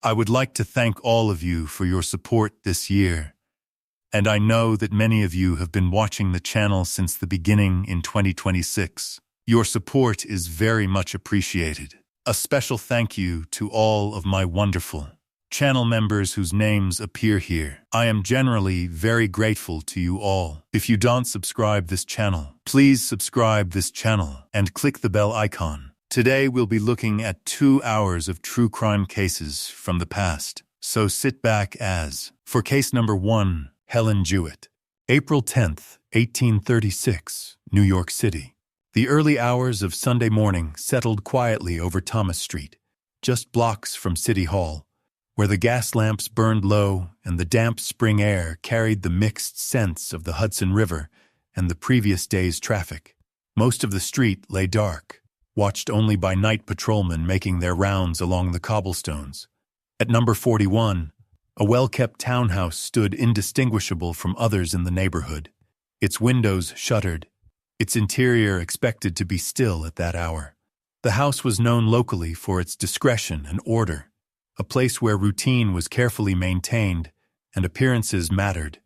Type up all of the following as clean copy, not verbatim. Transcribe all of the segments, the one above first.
I would like to thank all of you for your support this year. And I know that many of you have been watching the channel since the beginning in 2026. Your support is very much appreciated. A special thank you to all of my wonderful channel members whose names appear here. I am generally very grateful to you all. If you don't subscribe this channel, please subscribe this channel and click the bell icon. Today we'll be looking at 2 hours of true crime cases from the past. So sit back for case number 1, Helen Jewett. April 10th, 1836, New York City. The early hours of Sunday morning settled quietly over Thomas Street, just blocks from City Hall, where the gas lamps burned low and the damp spring air carried the mixed scents of the Hudson River and the previous day's traffic. Most of the street lay dark, watched only by night patrolmen making their rounds along the cobblestones. At number 41, a well-kept townhouse stood indistinguishable from others in the neighborhood, its windows shuttered, its interior expected to be still at that hour. The house was known locally for its discretion and order, a place where routine was carefully maintained and appearances mattered.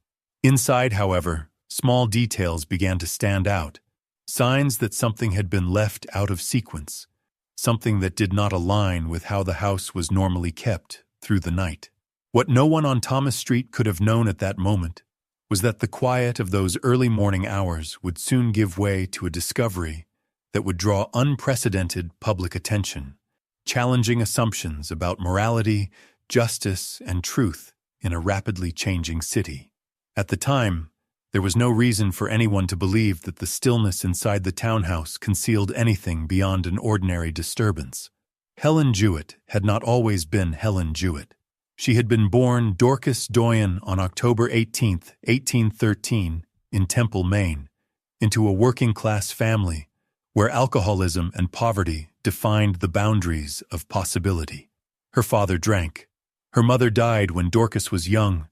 Inside, however, small details began to stand out, signs that something had been left out of sequence, something that did not align with how the house was normally kept through the night. What no one on Thomas Street could have known at that moment was that the quiet of those early morning hours would soon give way to a discovery that would draw unprecedented public attention, challenging assumptions about morality, justice, and truth in a rapidly changing city. At the time, there was no reason for anyone to believe that the stillness inside the townhouse concealed anything beyond an ordinary disturbance. Helen Jewett had not always been Helen Jewett. She had been born Dorcas Doyen on October 18, 1813, in Temple, Maine, into a working-class family where alcoholism and poverty defined the boundaries of possibility. Her father drank. Her mother died when Dorcas was young,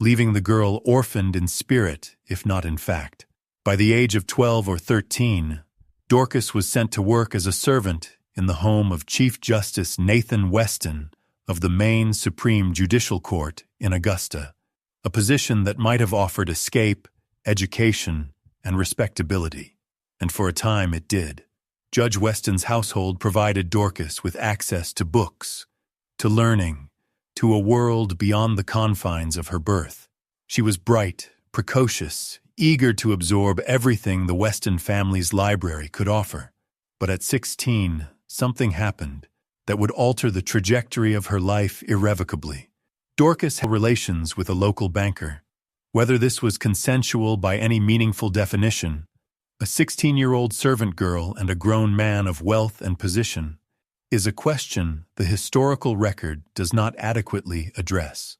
leaving the girl orphaned in spirit, if not in fact. By the age of 12 or 13, Dorcas was sent to work as a servant in the home of Chief Justice Nathan Weston of the Maine Supreme Judicial Court in Augusta, a position that might have offered escape, education, and respectability. And for a time it did. Judge Weston's household provided Dorcas with access to books, to learning, to a world beyond the confines of her birth. She was bright, precocious, eager to absorb everything the Weston family's library could offer. But at 16, something happened that would alter the trajectory of her life irrevocably. Dorcas had relations with a local banker. Whether this was consensual by any meaningful definition, a 16-year-old servant girl and a grown man of wealth and position, is a question the historical record does not adequately address.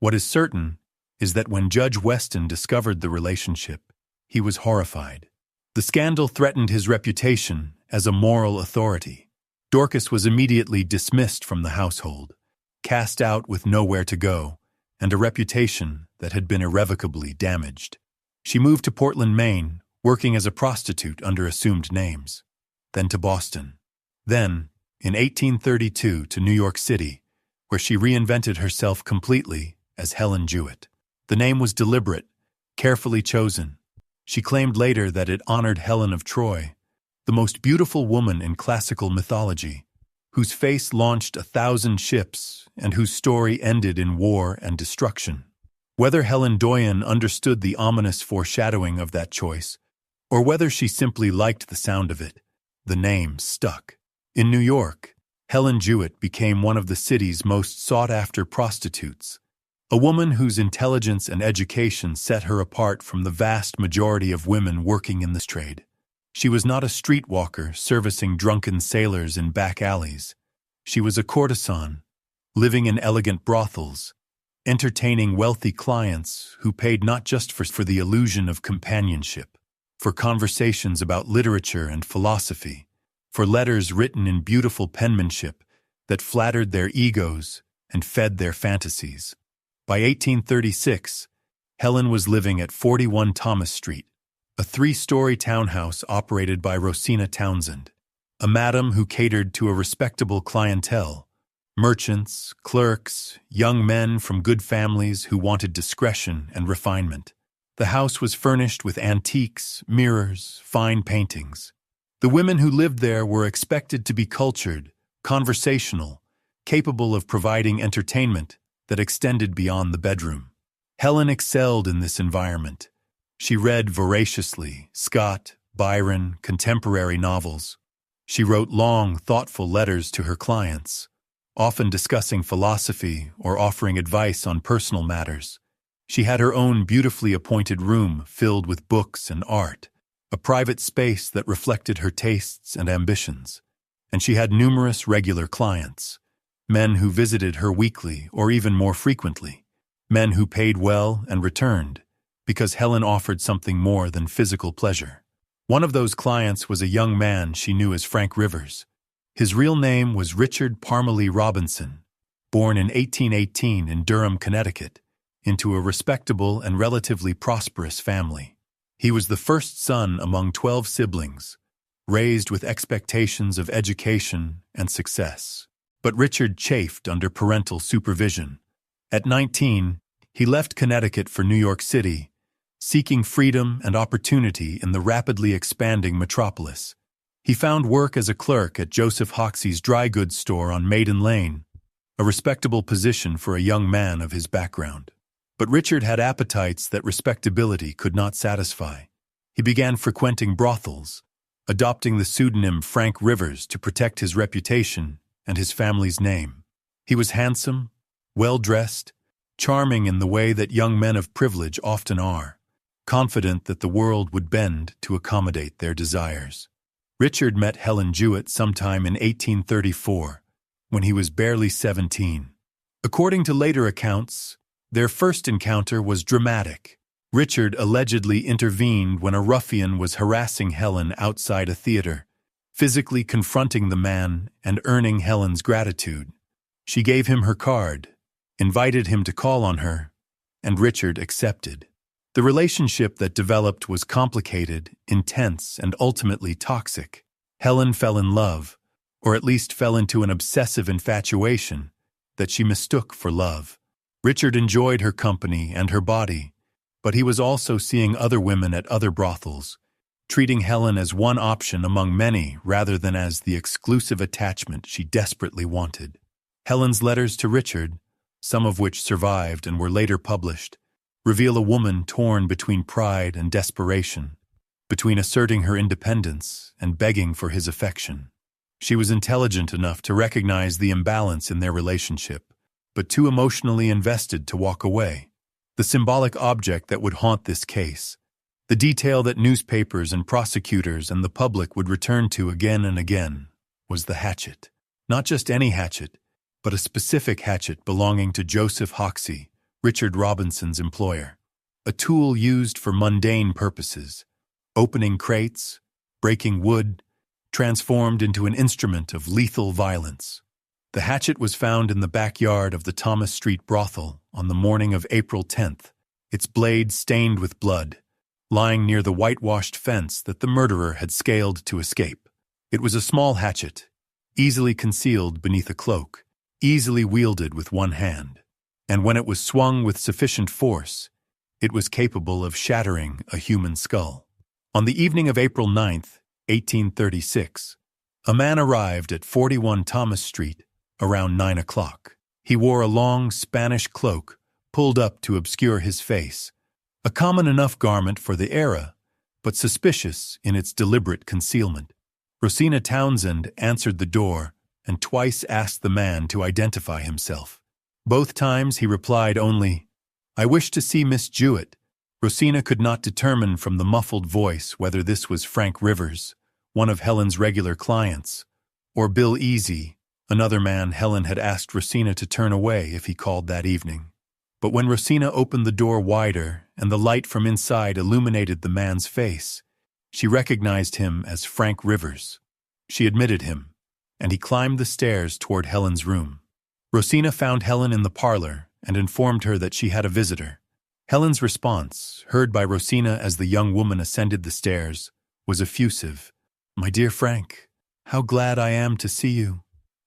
What is certain is that when Judge Weston discovered the relationship, he was horrified. The scandal threatened his reputation as a moral authority. Dorcas was immediately dismissed from the household, cast out with nowhere to go, and a reputation that had been irrevocably damaged. She moved to Portland, Maine, working as a prostitute under assumed names, then to Boston, then, in 1832, to New York City, where she reinvented herself completely as Helen Jewett. The name was deliberate, carefully chosen. She claimed later that it honored Helen of Troy, the most beautiful woman in classical mythology, whose face launched 1,000 ships and whose story ended in war and destruction. Whether Helen Doyen understood the ominous foreshadowing of that choice, or whether she simply liked the sound of it, the name stuck. In New York, Helen Jewett became one of the city's most sought-after prostitutes, a woman whose intelligence and education set her apart from the vast majority of women working in this trade. She was not a streetwalker servicing drunken sailors in back alleys. She was a courtesan, living in elegant brothels, entertaining wealthy clients who paid not just for the illusion of companionship, for conversations about literature and philosophy, for letters written in beautiful penmanship that flattered their egos and fed their fantasies. By 1836, Helen was living at 41 Thomas Street, a 3-story townhouse operated by Rosina Townsend, a madam who catered to a respectable clientele, Merchants, clerks, young men from good families who wanted discretion and refinement. The house was furnished with antiques, mirrors, fine paintings. The women who lived there were expected to be cultured, conversational, capable of providing entertainment that extended beyond the bedroom. Helen excelled in this environment. She read voraciously Scott, Byron, contemporary novels. She wrote long, thoughtful letters to her clients, often discussing philosophy or offering advice on personal matters. She had her own beautifully appointed room filled with books and art, a private space that reflected her tastes and ambitions. And she had numerous regular clients, men who visited her weekly or even more frequently, men who paid well and returned, because Helen offered something more than physical pleasure. One of those clients was a young man she knew as Frank Rivers. His real name was Richard Parmalee Robinson, born in 1818 in Durham, Connecticut, into a respectable and relatively prosperous family. He was the first son among 12 siblings, raised with expectations of education and success. But Richard chafed under parental supervision. At 19, he left Connecticut for New York City, seeking freedom and opportunity in the rapidly expanding metropolis. He found work as a clerk at Joseph Hoxie's dry goods store on Maiden Lane, a respectable position for a young man of his background. But Richard had appetites that respectability could not satisfy. He began frequenting brothels, adopting the pseudonym Frank Rivers to protect his reputation and his family's name. He was handsome, well-dressed, charming in the way that young men of privilege often are, confident that the world would bend to accommodate their desires. Richard met Helen Jewett sometime in 1834, when he was barely 17. According to later accounts, their first encounter was dramatic. Richard allegedly intervened when a ruffian was harassing Helen outside a theater, physically confronting the man and earning Helen's gratitude. She gave him her card, invited him to call on her, and Richard accepted. The relationship that developed was complicated, intense, and ultimately toxic. Helen fell in love, or at least fell into an obsessive infatuation that she mistook for love. Richard enjoyed her company and her body, but he was also seeing other women at other brothels, treating Helen as one option among many rather than as the exclusive attachment she desperately wanted. Helen's letters to Richard, some of which survived and were later published, reveal a woman torn between pride and desperation, between asserting her independence and begging for his affection. She was intelligent enough to recognize the imbalance in their relationship, but too emotionally invested to walk away. The symbolic object that would haunt this case, the detail that newspapers and prosecutors and the public would return to again and again, was the hatchet. Not just any hatchet, but a specific hatchet belonging to Joseph Hoxie, Richard Robinson's employer. A tool used for mundane purposes, opening crates, breaking wood, transformed into an instrument of lethal violence. The hatchet was found in the backyard of the Thomas Street brothel on the morning of April 10th, its blade stained with blood, lying near the whitewashed fence that the murderer had scaled to escape. It was a small hatchet, easily concealed beneath a cloak, easily wielded with one hand, and when it was swung with sufficient force, it was capable of shattering a human skull. On the evening of April 9th, 1836, a man arrived at 41 Thomas Street around 9 o'clock. He wore a long Spanish cloak pulled up to obscure his face, a common enough garment for the era, but suspicious in its deliberate concealment. Rosina Townsend answered the door and twice asked the man to identify himself. Both times he replied only, "I wish to see Miss Jewett." Rosina could not determine from the muffled voice whether this was Frank Rivers, one of Helen's regular clients, or Bill Easy, another man Helen had asked Rosina to turn away if he called that evening. But when Rosina opened the door wider and the light from inside illuminated the man's face, she recognized him as Frank Rivers. She admitted him, and he climbed the stairs toward Helen's room. Rosina found Helen in the parlor and informed her that she had a visitor. Helen's response, heard by Rosina as the young woman ascended the stairs, was effusive. "My dear Frank, how glad I am to see you."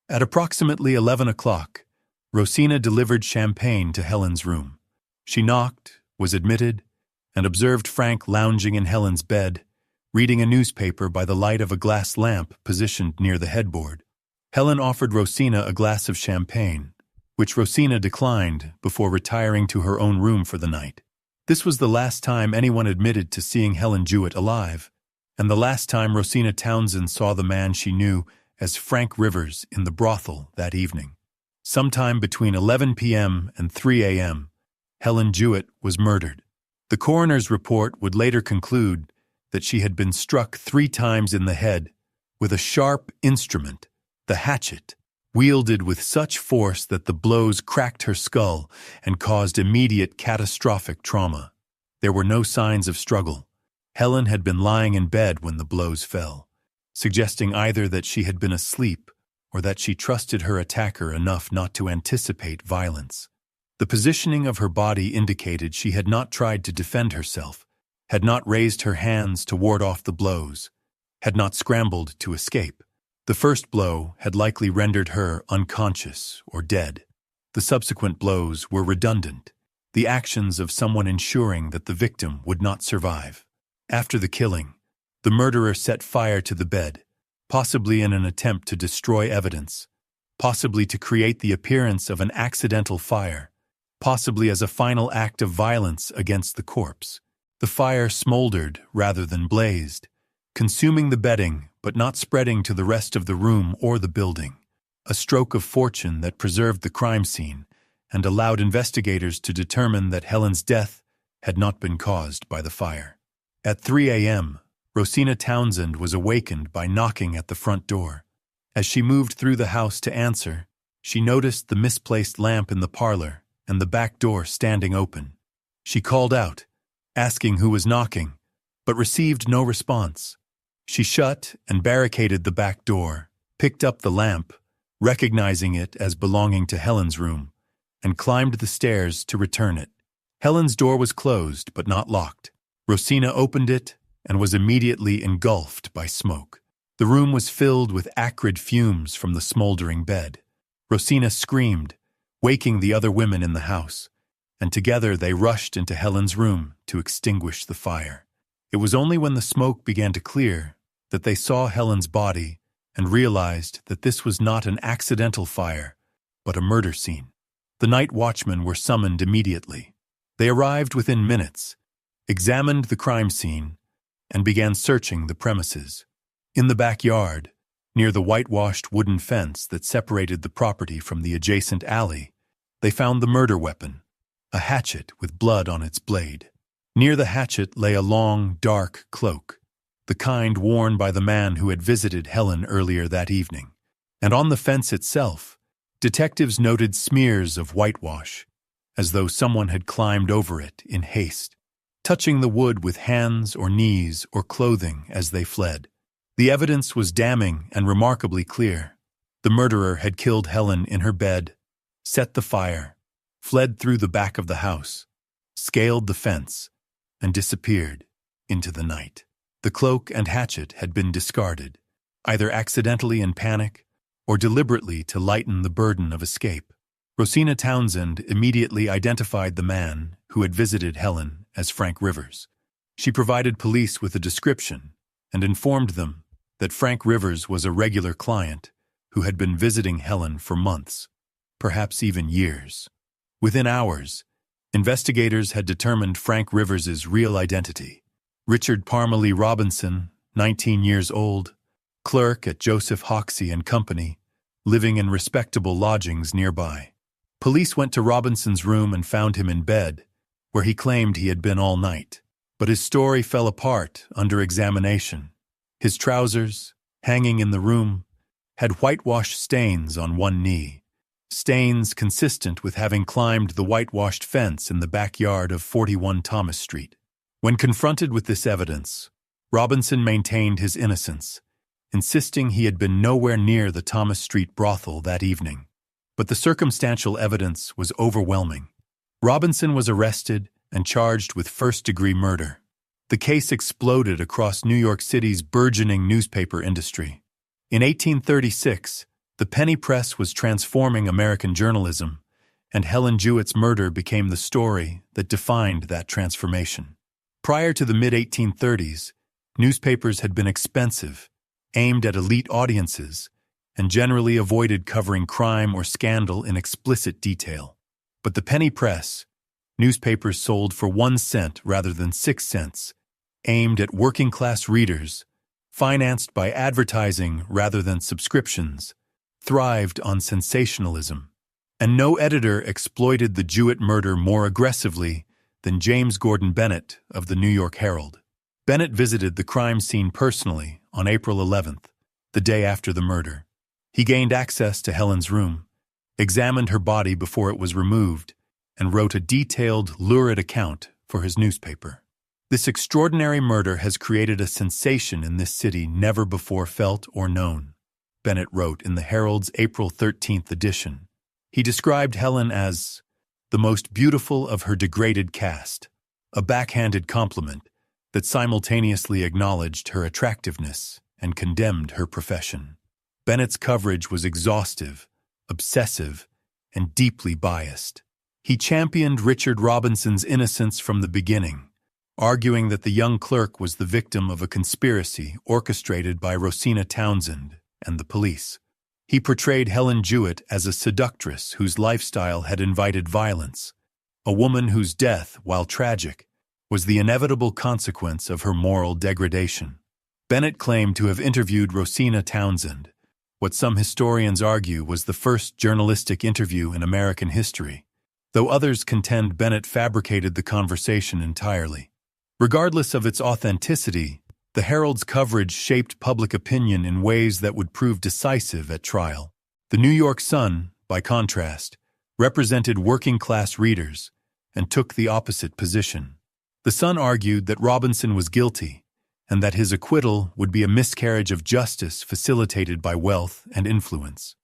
At approximately 11 o'clock, Rosina delivered champagne to Helen's room. She knocked, was admitted, and observed Frank lounging in Helen's bed, reading a newspaper by the light of a glass lamp positioned near the headboard. Helen offered Rosina a glass of champagne, which Rosina declined before retiring to her own room for the night. This was the last time anyone admitted to seeing Helen Jewett alive, and the last time Rosina Townsend saw the man she knew as Frank Rivers in the brothel that evening. Sometime between 11 p.m. and 3 a.m., Helen Jewett was murdered. The coroner's report would later conclude that she had been struck 3 times in the head with a sharp instrument, the hatchet, wielded with such force that the blows cracked her skull and caused immediate catastrophic trauma. There were no signs of struggle. Helen had been lying in bed when the blows fell, suggesting either that she had been asleep or that she trusted her attacker enough not to anticipate violence. The positioning of her body indicated she had not tried to defend herself, had not raised her hands to ward off the blows, had not scrambled to escape. The first blow had likely rendered her unconscious or dead. The subsequent blows were redundant, the actions of someone ensuring that the victim would not survive. After the killing, the murderer set fire to the bed, possibly in an attempt to destroy evidence, possibly to create the appearance of an accidental fire, possibly as a final act of violence against the corpse. The fire smoldered rather than blazed, consuming the bedding but not spreading to the rest of the room or the building, a stroke of fortune that preserved the crime scene and allowed investigators to determine that Helen's death had not been caused by the fire. At 3 a.m., Rosina Townsend was awakened by knocking at the front door. As she moved through the house to answer, she noticed the misplaced lamp in the parlor and the back door standing open. She called out, asking who was knocking, but received no response. She shut and barricaded the back door, picked up the lamp, recognizing it as belonging to Helen's room, and climbed the stairs to return it. Helen's door was closed but not locked. Rosina opened it and was immediately engulfed by smoke. The room was filled with acrid fumes from the smoldering bed. Rosina screamed, waking the other women in the house, and together they rushed into Helen's room to extinguish the fire. It was only when the smoke began to clear that they saw Helen's body and realized that this was not an accidental fire, but a murder scene. The night watchmen were summoned immediately. They arrived within minutes, examined the crime scene, and began searching the premises. In the backyard, near the whitewashed wooden fence that separated the property from the adjacent alley, they found the murder weapon, a hatchet with blood on its blade. Near the hatchet lay a long, dark cloak, the kind worn by the man who had visited Helen earlier that evening. And on the fence itself, detectives noted smears of whitewash, as though someone had climbed over it in haste, touching the wood with hands or knees or clothing as they fled. The evidence was damning and remarkably clear. The murderer had killed Helen in her bed, set the fire, fled through the back of the house, scaled the fence, and disappeared into the night. The cloak and hatchet had been discarded, either accidentally in panic or deliberately to lighten the burden of escape. Rosina Townsend immediately identified the man who had visited Helen as Frank Rivers. She provided police with a description and informed them that Frank Rivers was a regular client who had been visiting Helen for months, perhaps even years. Within hours, investigators had determined Frank Rivers's real identity. Richard Parmalee Robinson, 19 years old, clerk at Joseph Hoxie and Company, living in respectable lodgings nearby. Police went to Robinson's room and found him in bed, where he claimed he had been all night. But his story fell apart under examination. His trousers, hanging in the room, had whitewash stains on one knee, stains consistent with having climbed the whitewashed fence in the backyard of 41 Thomas Street. When confronted with this evidence, Robinson maintained his innocence, insisting he had been nowhere near the Thomas Street brothel that evening. But the circumstantial evidence was overwhelming. Robinson was arrested and charged with first-degree murder. The case exploded across New York City's burgeoning newspaper industry. In 1836, The penny press was transforming American journalism, and Helen Jewett's murder became the story that defined that transformation. Prior to the mid-1830s, newspapers had been expensive, aimed at elite audiences, and generally avoided covering crime or scandal in explicit detail. But the penny press, newspapers sold for 1 cent rather than 6 cents, aimed at working-class readers, financed by advertising rather than subscriptions, thrived on sensationalism. And no editor exploited the Jewett murder more aggressively than James Gordon Bennett of the New York Herald. Bennett visited the crime scene personally on April 11th, the day after the murder. He gained access to Helen's room, examined her body before it was removed, and wrote a detailed, lurid account for his newspaper. This extraordinary murder has created a sensation in this city never before felt or known, Bennett wrote in the Herald's April 13th edition. He described Helen as the most beautiful of her degraded caste, a backhanded compliment that simultaneously acknowledged her attractiveness and condemned her profession. Bennett's coverage was exhaustive, obsessive, and deeply biased. He championed Richard Robinson's innocence from the beginning, arguing that the young clerk was the victim of a conspiracy orchestrated by Rosina Townsend and the police. He portrayed Helen Jewett as a seductress whose lifestyle had invited violence, a woman whose death, while tragic, was the inevitable consequence of her moral degradation. Bennett claimed to have interviewed Rosina Townsend, what some historians argue was the first journalistic interview in American history, though others contend Bennett fabricated the conversation entirely. Regardless of its authenticity, the Herald's coverage shaped public opinion in ways that would prove decisive at trial. The New York Sun, by contrast, represented working-class readers and took the opposite position. The Sun argued that Robinson was guilty and that his acquittal would be a miscarriage of justice facilitated by wealth and influence.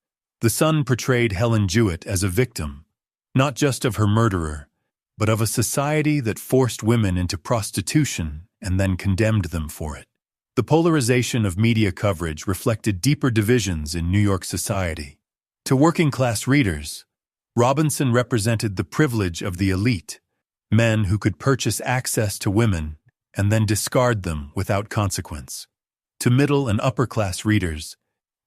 The Sun portrayed Helen Jewett as a victim, not just of her murderer, but of a society that forced women into prostitution and then condemned them for it. The polarization of media coverage reflected deeper divisions in New York society. To working-class readers, Robinson represented the privilege of the elite, men who could purchase access to women and then discard them without consequence. To middle and upper-class readers,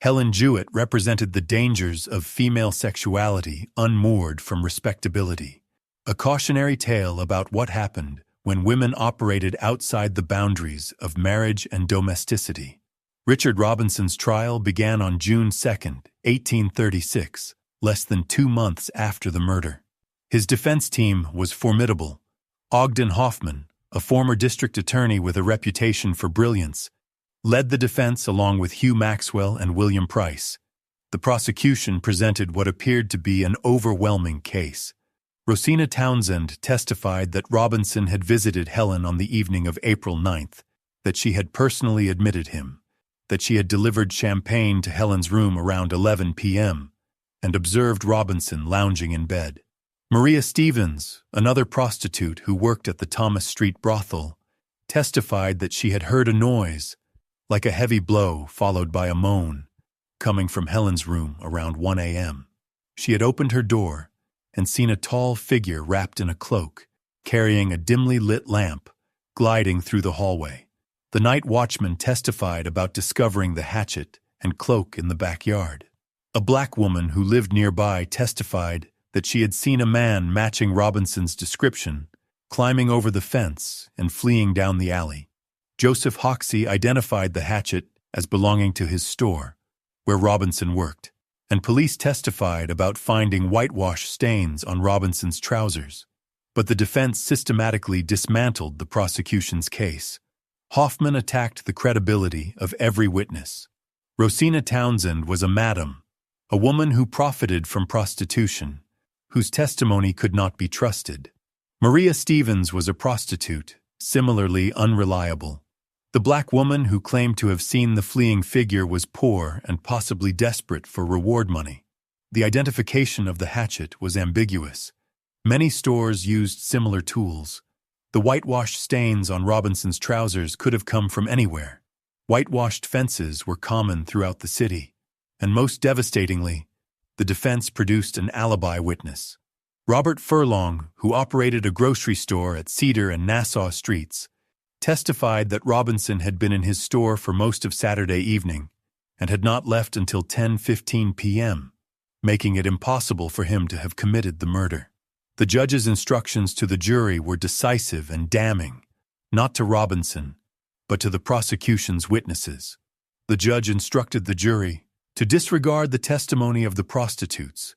Helen Jewett represented the dangers of female sexuality unmoored from respectability, a cautionary tale about what happened when women operated outside the boundaries of marriage and domesticity. Richard Robinson's trial began on June 2, 1836, less than 2 months after the murder. His defense team was formidable. Ogden Hoffman, a former district attorney with a reputation for brilliance, led the defense along with Hugh Maxwell and William Price. The prosecution presented what appeared to be an overwhelming case. Rosina Townsend testified that Robinson had visited Helen on the evening of April 9th, that she had personally admitted him, that she had delivered champagne to Helen's room around 11 p.m., and observed Robinson lounging in bed. Maria Stevens, another prostitute who worked at the Thomas Street brothel, testified that she had heard a noise, like a heavy blow followed by a moan, coming from Helen's room around 1 a.m. She had opened her door and seen a tall figure wrapped in a cloak, carrying a dimly lit lamp, gliding through the hallway. The night watchman testified about discovering the hatchet and cloak in the backyard. A black woman who lived nearby testified that she had seen a man matching Robinson's description, climbing over the fence and fleeing down the alley. Joseph Hoxie identified the hatchet as belonging to his store, where Robinson worked, and police testified about finding whitewash stains on Robinson's trousers. But the defense systematically dismantled the prosecution's case. Hoffman attacked the credibility of every witness. Rosina Townsend was a madam, a woman who profited from prostitution, whose testimony could not be trusted. Maria Stevens was a prostitute, similarly unreliable. The black woman who claimed to have seen the fleeing figure was poor and possibly desperate for reward money. The identification of the hatchet was ambiguous. Many stores used similar tools. The whitewash stains on Robinson's trousers could have come from anywhere. Whitewashed fences were common throughout the city. And most devastatingly, the defense produced an alibi witness. Robert Furlong, who operated a grocery store at Cedar and Nassau Streets, testified that Robinson had been in his store for most of Saturday evening and had not left until 10:15 p.m., making it impossible for him to have committed the murder. The judge's instructions to the jury were decisive and damning, not to Robinson, but to the prosecution's witnesses. The judge instructed the jury to disregard the testimony of the prostitutes,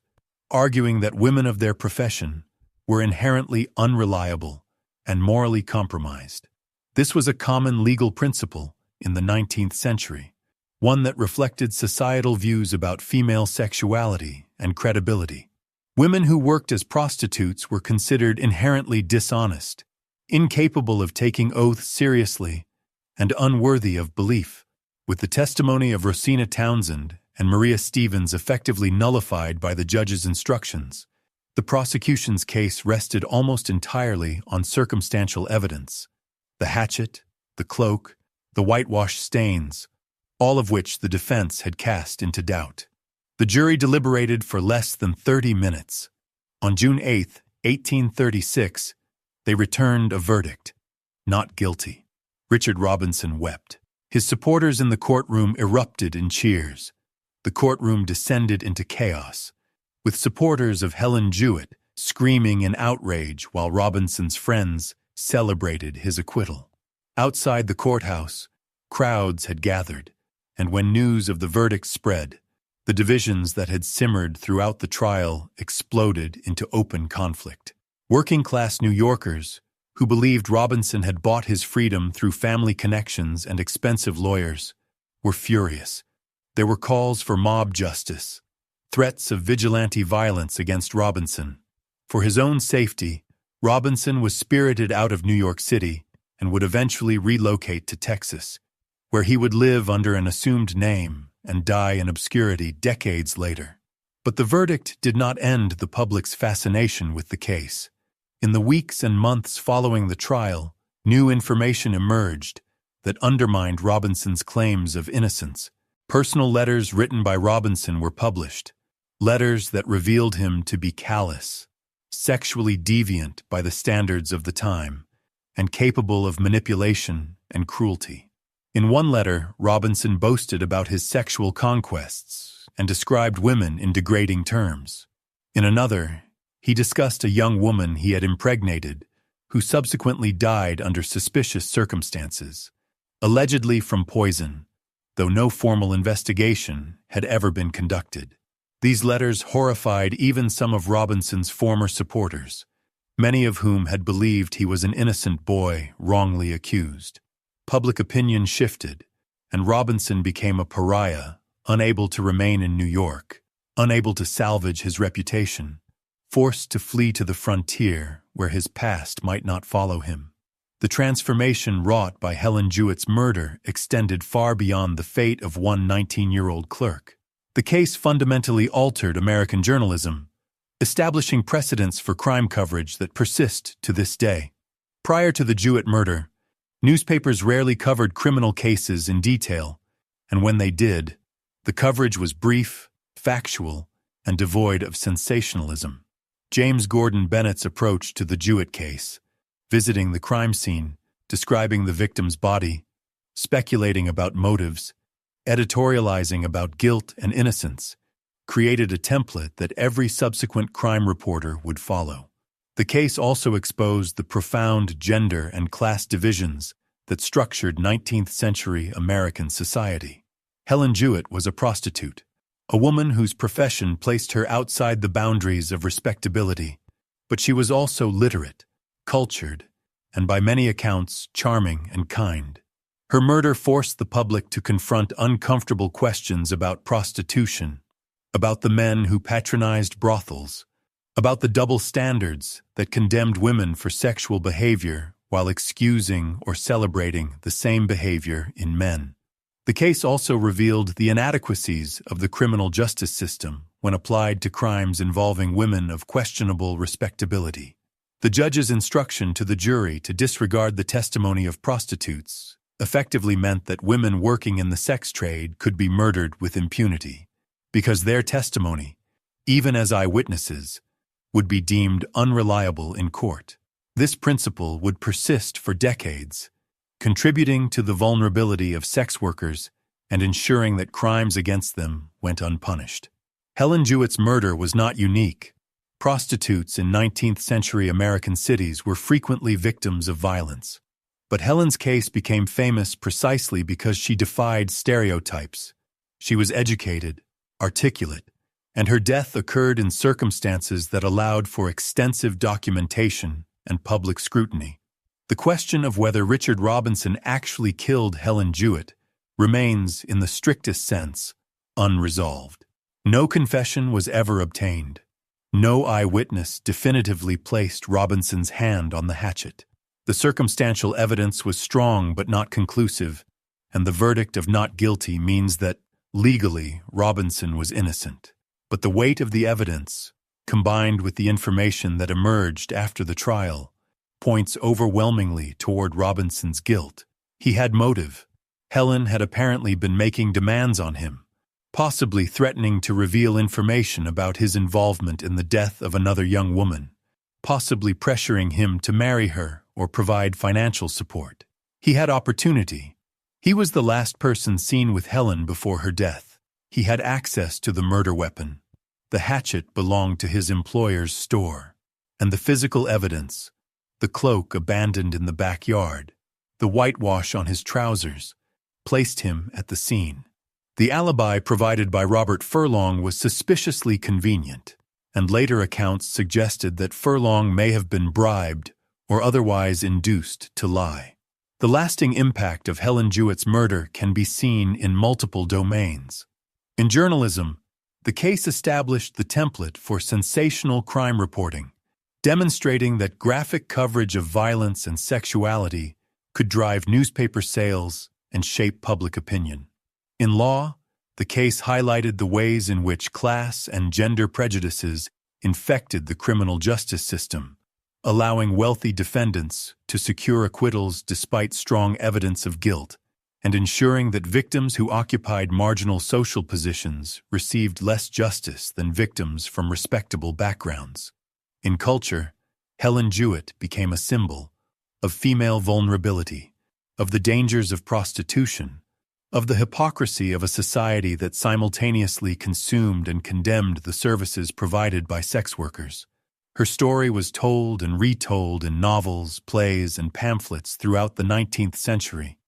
arguing that women of their profession were inherently unreliable and morally compromised. This was a common legal principle in the 19th century, one that reflected societal views about female sexuality and credibility. Women who worked as prostitutes were considered inherently dishonest, incapable of taking oaths seriously, and unworthy of belief. With the testimony of Rosina Townsend and Maria Stevens effectively nullified by the judge's instructions, the prosecution's case rested almost entirely on circumstantial evidence: the hatchet, the cloak, the whitewash stains, all of which the defense had cast into doubt. The jury deliberated for less than 30 minutes. On June 8, 1836, they returned a verdict: not guilty. Richard Robinson wept. His supporters in the courtroom erupted in cheers. The courtroom descended into chaos, with supporters of Helen Jewett screaming in outrage while Robinson's friends celebrated his acquittal. Outside the courthouse, crowds had gathered, and when news of the verdict spread, the divisions that had simmered throughout the trial exploded into open conflict. Working-class New Yorkers, who believed Robinson had bought his freedom through family connections and expensive lawyers, were furious. There were calls for mob justice, threats of vigilante violence against Robinson. For his own safety, Robinson was spirited out of New York City and would eventually relocate to Texas, where he would live under an assumed name and die in obscurity decades later. But the verdict did not end the public's fascination with the case. In the weeks and months following the trial, new information emerged that undermined Robinson's claims of innocence. Personal letters written by Robinson were published, letters that revealed him to be callous, sexually deviant by the standards of the time, and capable of manipulation and cruelty. In one letter, Robinson boasted about his sexual conquests and described women in degrading terms. In another, he discussed a young woman he had impregnated, who subsequently died under suspicious circumstances, allegedly from poison, though no formal investigation had ever been conducted. These letters horrified even some of Robinson's former supporters, many of whom had believed he was an innocent boy wrongly accused. Public opinion shifted, and Robinson became a pariah, unable to remain in New York, unable to salvage his reputation, forced to flee to the frontier where his past might not follow him. The transformation wrought by Helen Jewett's murder extended far beyond the fate of one 19-year-old clerk. The case fundamentally altered American journalism, establishing precedents for crime coverage that persist to this day. Prior to the Jewett murder, newspapers rarely covered criminal cases in detail, and when they did, the coverage was brief, factual, and devoid of sensationalism. James Gordon Bennett's approach to the Jewett case, visiting the crime scene, describing the victim's body, speculating about motives, editorializing about guilt and innocence, created a template that every subsequent crime reporter would follow. The case also exposed the profound gender and class divisions that structured 19th-century American society. Helen Jewett was a prostitute, a woman whose profession placed her outside the boundaries of respectability, but she was also literate, cultured, and by many accounts charming and kind. Her murder forced the public to confront uncomfortable questions about prostitution, about the men who patronized brothels, about the double standards that condemned women for sexual behavior while excusing or celebrating the same behavior in men. The case also revealed the inadequacies of the criminal justice system when applied to crimes involving women of questionable respectability. The judge's instruction to the jury to disregard the testimony of prostitutes effectively meant that women working in the sex trade could be murdered with impunity. because their testimony, even as eyewitnesses, would be deemed unreliable in court. This principle would persist for decades, contributing to the vulnerability of sex workers and ensuring that crimes against them went unpunished. Helen Jewett's murder was not unique. Prostitutes in 19th-century American cities were frequently victims of violence. But Helen's case became famous precisely because she defied stereotypes. She was educated, articulate, and her death occurred in circumstances that allowed for extensive documentation and public scrutiny. The question of whether Richard Robinson actually killed Helen Jewett remains, in the strictest sense, unresolved. No confession was ever obtained. No eyewitness definitively placed Robinson's hand on the hatchet. The circumstantial evidence was strong but not conclusive, and the verdict of not guilty means that, legally, Robinson was innocent. But the weight of the evidence, combined with the information that emerged after the trial, points overwhelmingly toward Robinson's guilt. He had motive. Helen had apparently been making demands on him, possibly threatening to reveal information about his involvement in the death of another young woman, possibly pressuring him to marry her or provide financial support. He had opportunity. He was the last person seen with Helen before her death. He had access to the murder weapon. The hatchet belonged to his employer's store. And the physical evidence, the cloak abandoned in the backyard, the whitewash on his trousers, placed him at the scene. The alibi provided by Robert Furlong was suspiciously convenient, and later accounts suggested that Furlong may have been bribed or otherwise induced to lie. The lasting impact of Helen Jewett's murder can be seen in multiple domains. In journalism, the case established the template for sensational crime reporting, demonstrating that graphic coverage of violence and sexuality could drive newspaper sales and shape public opinion. In law, the case highlighted the ways in which class and gender prejudices infected the criminal justice system, allowing wealthy defendants to secure acquittals despite strong evidence of guilt, and ensuring that victims who occupied marginal social positions received less justice than victims from respectable backgrounds. In culture, Helen Jewett became a symbol of female vulnerability, of the dangers of prostitution, of the hypocrisy of a society that simultaneously consumed and condemned the services provided by sex workers. Her story was told and retold in novels, plays, and pamphlets throughout the 19th century,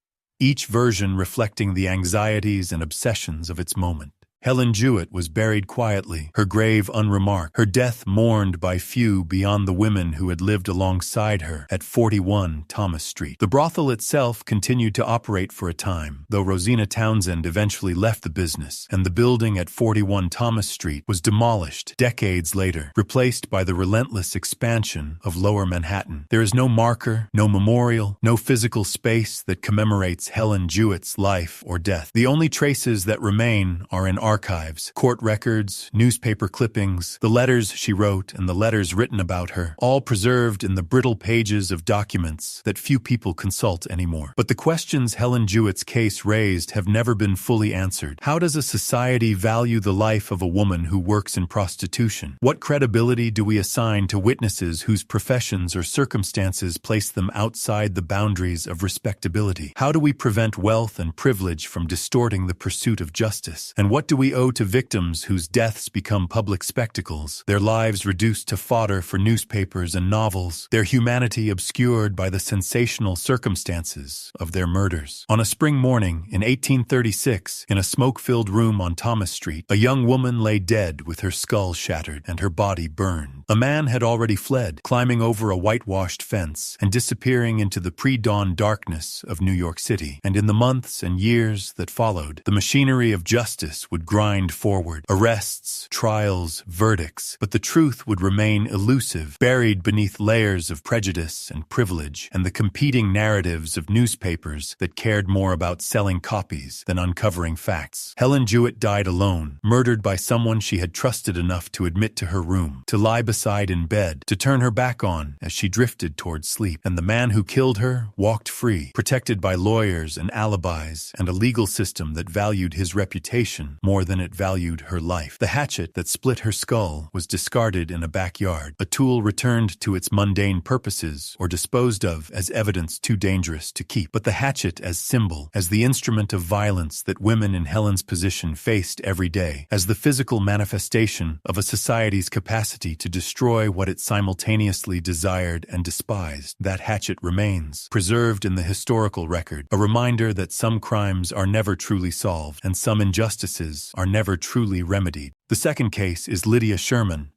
each version reflecting the anxieties and obsessions of its moment. Helen Jewett was buried quietly, her grave unremarked, her death mourned by few beyond the women who had lived alongside her at 41 Thomas Street. The brothel itself continued to operate for a time, though Rosina Townsend eventually left the business, and the building at 41 Thomas Street was demolished decades later, replaced by the relentless expansion of Lower Manhattan. There is no marker, no memorial, no physical space that commemorates Helen Jewett's life or death. The only traces that remain are in archives, court records, newspaper clippings, the letters she wrote and the letters written about her, all preserved in the brittle pages of documents that few people consult anymore. But the questions Helen Jewett's case raised have never been fully answered. How does a society value the life of a woman who works in prostitution? What credibility do we assign to witnesses whose professions or circumstances place them outside the boundaries of respectability? How do we prevent wealth and privilege from distorting the pursuit of justice? And what do we owe to victims whose deaths become public spectacles, their lives reduced to fodder for newspapers and novels, their humanity obscured by the sensational circumstances of their murders? On a spring morning in 1836, in a smoke-filled room on Thomas Street, a young woman lay dead with her skull shattered and her body burned. A man had already fled, climbing over a whitewashed fence and disappearing into the pre-dawn darkness of New York City. And in the months and years that followed, the machinery of justice would grind forward, arrests, trials, verdicts, but the truth would remain elusive, buried beneath layers of prejudice and privilege and the competing narratives of newspapers that cared more about selling copies than uncovering facts. Helen Jewett died alone, murdered by someone she had trusted enough to admit to her room, to lie beside in bed, to turn her back on as she drifted towards sleep. And the man who killed her walked free, protected by lawyers and alibis and a legal system that valued his reputation more more than it valued her life. The hatchet that split her skull was discarded in a backyard, a tool returned to its mundane purposes or disposed of as evidence too dangerous to keep. But the hatchet as symbol, as the instrument of violence that women in Helen's position faced every day, as the physical manifestation of a society's capacity to destroy what it simultaneously desired and despised, that hatchet remains, preserved in the historical record, a reminder that some crimes are never truly solved and some injustices are never truly remedied. The second case is Lydia Sherman.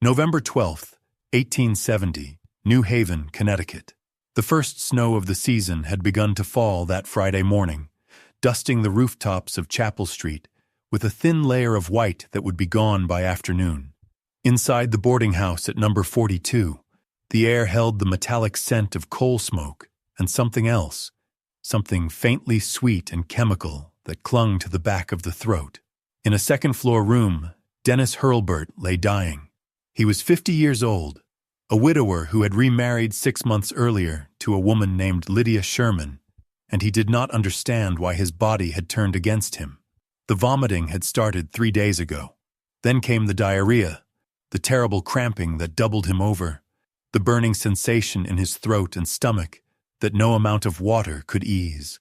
November 12, 1870, New Haven, Connecticut. The first snow of the season had begun to fall that Friday morning, dusting the rooftops of Chapel Street with a thin layer of white that would be gone by afternoon. Inside the boarding house at number 42, the air held the metallic scent of coal smoke and something else, something faintly sweet and chemical that clung to the back of the throat. In a second-floor room, Dennis Hurlburt lay dying. He was 50 years old, a widower who had remarried 6 months earlier to a woman named Lydia Sherman, and he did not understand why his body had turned against him. The vomiting had started 3 days ago. Then came the diarrhea, the terrible cramping that doubled him over, the burning sensation in his throat and stomach that no amount of water could ease.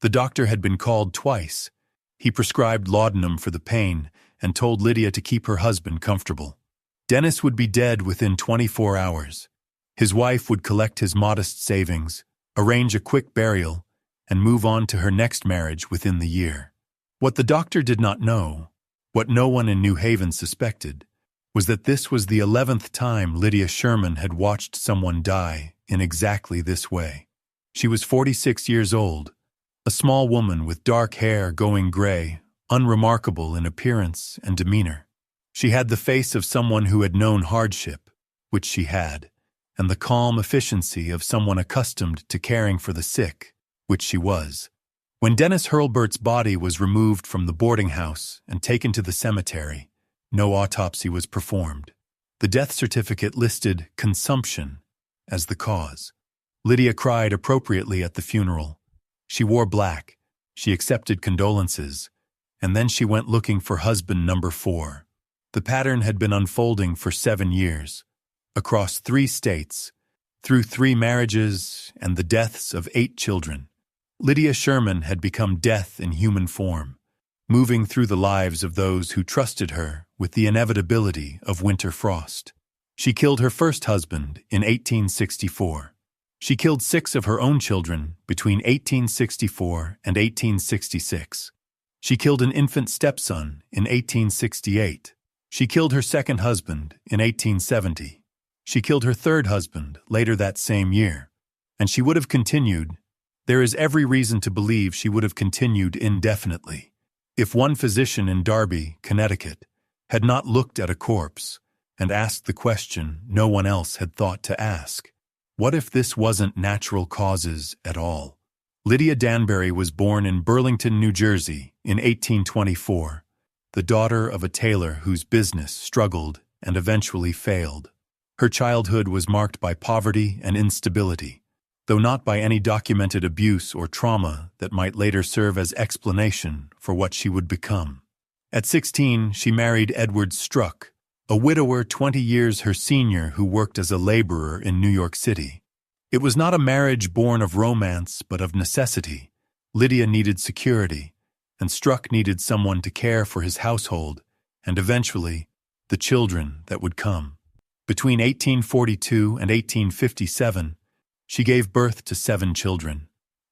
The doctor had been called twice. He prescribed laudanum for the pain and told Lydia to keep her husband comfortable. Dennis would be dead within 24 hours. His wife would collect his modest savings, arrange a quick burial, and move on to her next marriage within the year. What the doctor did not know, what no one in New Haven suspected, was that this was the 11th time Lydia Sherman had watched someone die in exactly this way. She was 46 years old, a small woman with dark hair going gray, unremarkable in appearance and demeanor. She had the face of someone who had known hardship, which she had, and the calm efficiency of someone accustomed to caring for the sick, which she was. When Dennis Hurlburt's body was removed from the boarding house and taken to the cemetery, no autopsy was performed. The death certificate listed consumption as the cause. Lydia cried appropriately at the funeral. She wore black, she accepted condolences, and then she went looking for husband number 4. The pattern had been unfolding for 7 years, across 3 states, through 3 marriages and the deaths of 8 children. Lydia Sherman had become death in human form, moving through the lives of those who trusted her with the inevitability of winter frost. She killed her first husband in 1864. She killed 6 of her own children between 1864 and 1866. She killed an infant stepson in 1868. She killed her second husband in 1870. She killed her third husband later that same year. And she would have continued. There is every reason to believe she would have continued indefinitely, if one physician in Darby, Connecticut, had not looked at a corpse and asked the question no one else had thought to ask. What if this wasn't natural causes at all? Lydia Danbury was born in Burlington, New Jersey in 1824, the daughter of a tailor whose business struggled and eventually failed. Her childhood was marked by poverty and instability, though not by any documented abuse or trauma that might later serve as explanation for what she would become. At 16, she married Edward Struck, a widower 20 years her senior who worked as a laborer in New York City. It was not a marriage born of romance but of necessity. Lydia needed security, and Struck needed someone to care for his household and eventually the children that would come. Between 1842 and 1857, she gave birth to 7 children.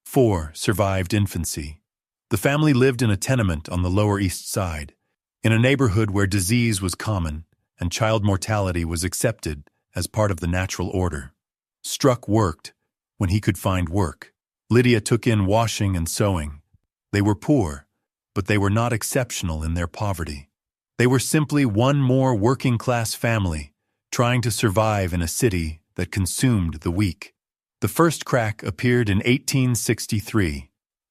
4 survived infancy. The family lived in a tenement on the Lower East Side, in a neighborhood where disease was common and child mortality was accepted as part of the natural order. Struck worked when he could find work. Lydia took in washing and sewing. They were poor, but they were not exceptional in their poverty. They were simply one more working-class family trying to survive in a city that consumed the weak. The first crack appeared in 1863.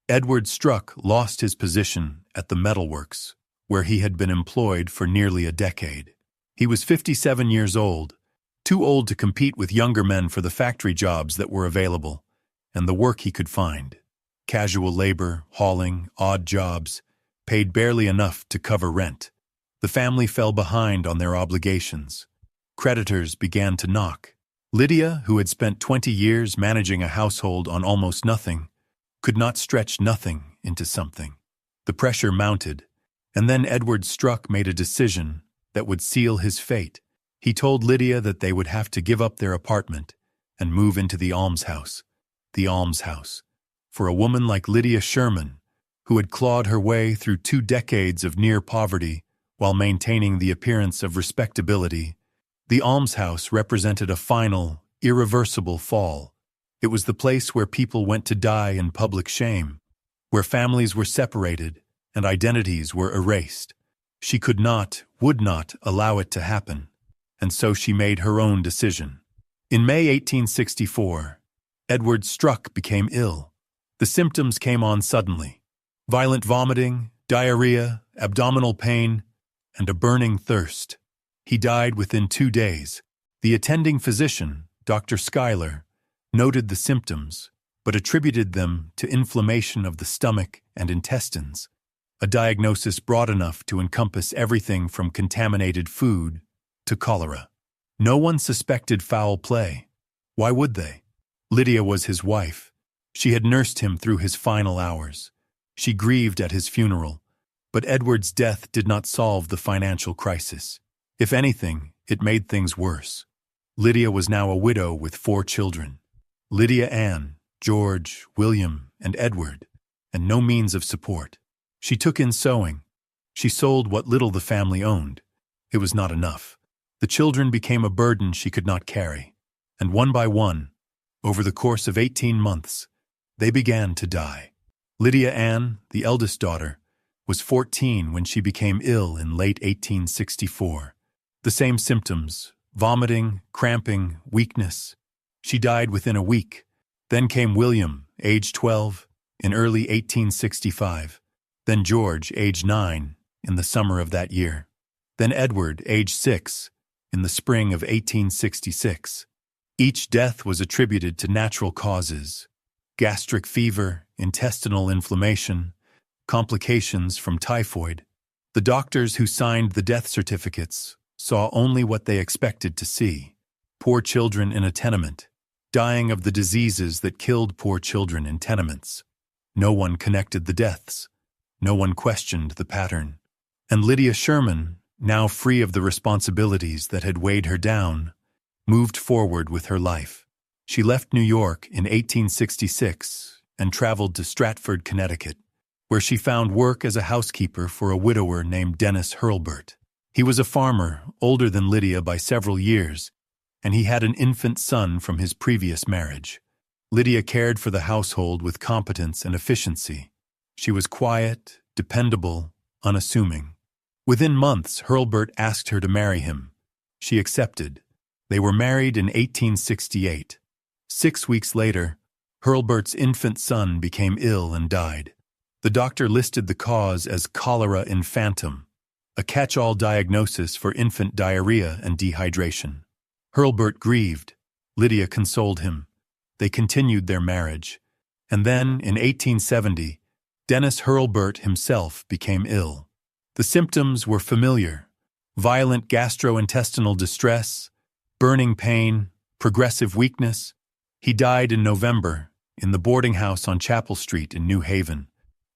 Edward Struck lost his position at the metalworks, where he had been employed for nearly a decade. He was 57 years old, too old to compete with younger men for the factory jobs that were available, and the work he could find. Casual labor, hauling, odd jobs. paid barely enough to cover rent. The family fell behind on their obligations. Creditors began to knock. Lydia, who had spent 20 years managing a household on almost nothing, could not stretch nothing into something. The pressure mounted, and then Edward Struck made a decision that would seal his fate. He told Lydia that they would have to give up their apartment and move into the almshouse. The almshouse. For a woman like Lydia Sherman, who had clawed her way through 2 decades of near poverty while maintaining the appearance of respectability, the almshouse represented a final, irreversible fall. It was the place where people went to die in public shame, where families were separated and identities were erased. She could not, would not allow it to happen, and so she made her own decision. In May 1864, Edward Struck became ill. The symptoms came on suddenly: violent vomiting, diarrhea, abdominal pain, and a burning thirst. He died within 2 days. The attending physician, Dr. Schuyler, noted the symptoms, but attributed them to inflammation of the stomach and intestines, a diagnosis broad enough to encompass everything from contaminated food to cholera. No one suspected foul play. Why would they? Lydia was his wife. She had nursed him through his final hours. She grieved at his funeral, but Edward's death did not solve the financial crisis. If anything, it made things worse. Lydia was now a widow with 4 children. Lydia Ann, George, William, and Edward, and no means of support. She took in sewing. She sold what little the family owned. It was not enough. The children became a burden she could not carry, and one by one, over the course of 18 months, they began to die. Lydia Ann, the eldest daughter, was 14 when she became ill in late 1864. The same symptoms: vomiting, cramping, weakness. She died within a week. Then came William, age 12, in early 1865. Then George, age 9, in the summer of that year. Then Edward, age 6, in the spring of 1866. Each death was attributed to natural causes: gastric fever, intestinal inflammation, complications from typhoid. The doctors who signed the death certificates saw only what they expected to see: poor children in a tenement, dying of the diseases that killed poor children in tenements. No one connected the deaths. No one questioned the pattern. And Lydia Sherman, now free of the responsibilities that had weighed her down, moved forward with her life. She left New York in 1866 and traveled to Stratford, Connecticut, where she found work as a housekeeper for a widower named Dennis Hurlburt. He was a farmer, older than Lydia by several years, and he had an infant son from his previous marriage. Lydia cared for the household with competence and efficiency. She was quiet, dependable, unassuming. Within months, Hurlburt asked her to marry him. She accepted. They were married in 1868. 6 weeks later, Hurlburt's infant son became ill and died. The doctor listed the cause as cholera infantum, a catch-all diagnosis for infant diarrhea and dehydration. Hurlburt grieved. Lydia consoled him. They continued their marriage. And then, in 1870, Dennis Hurlburt himself became ill. The symptoms were familiar: violent gastrointestinal distress, burning pain, progressive weakness. He died in November in the boarding house on Chapel Street in New Haven,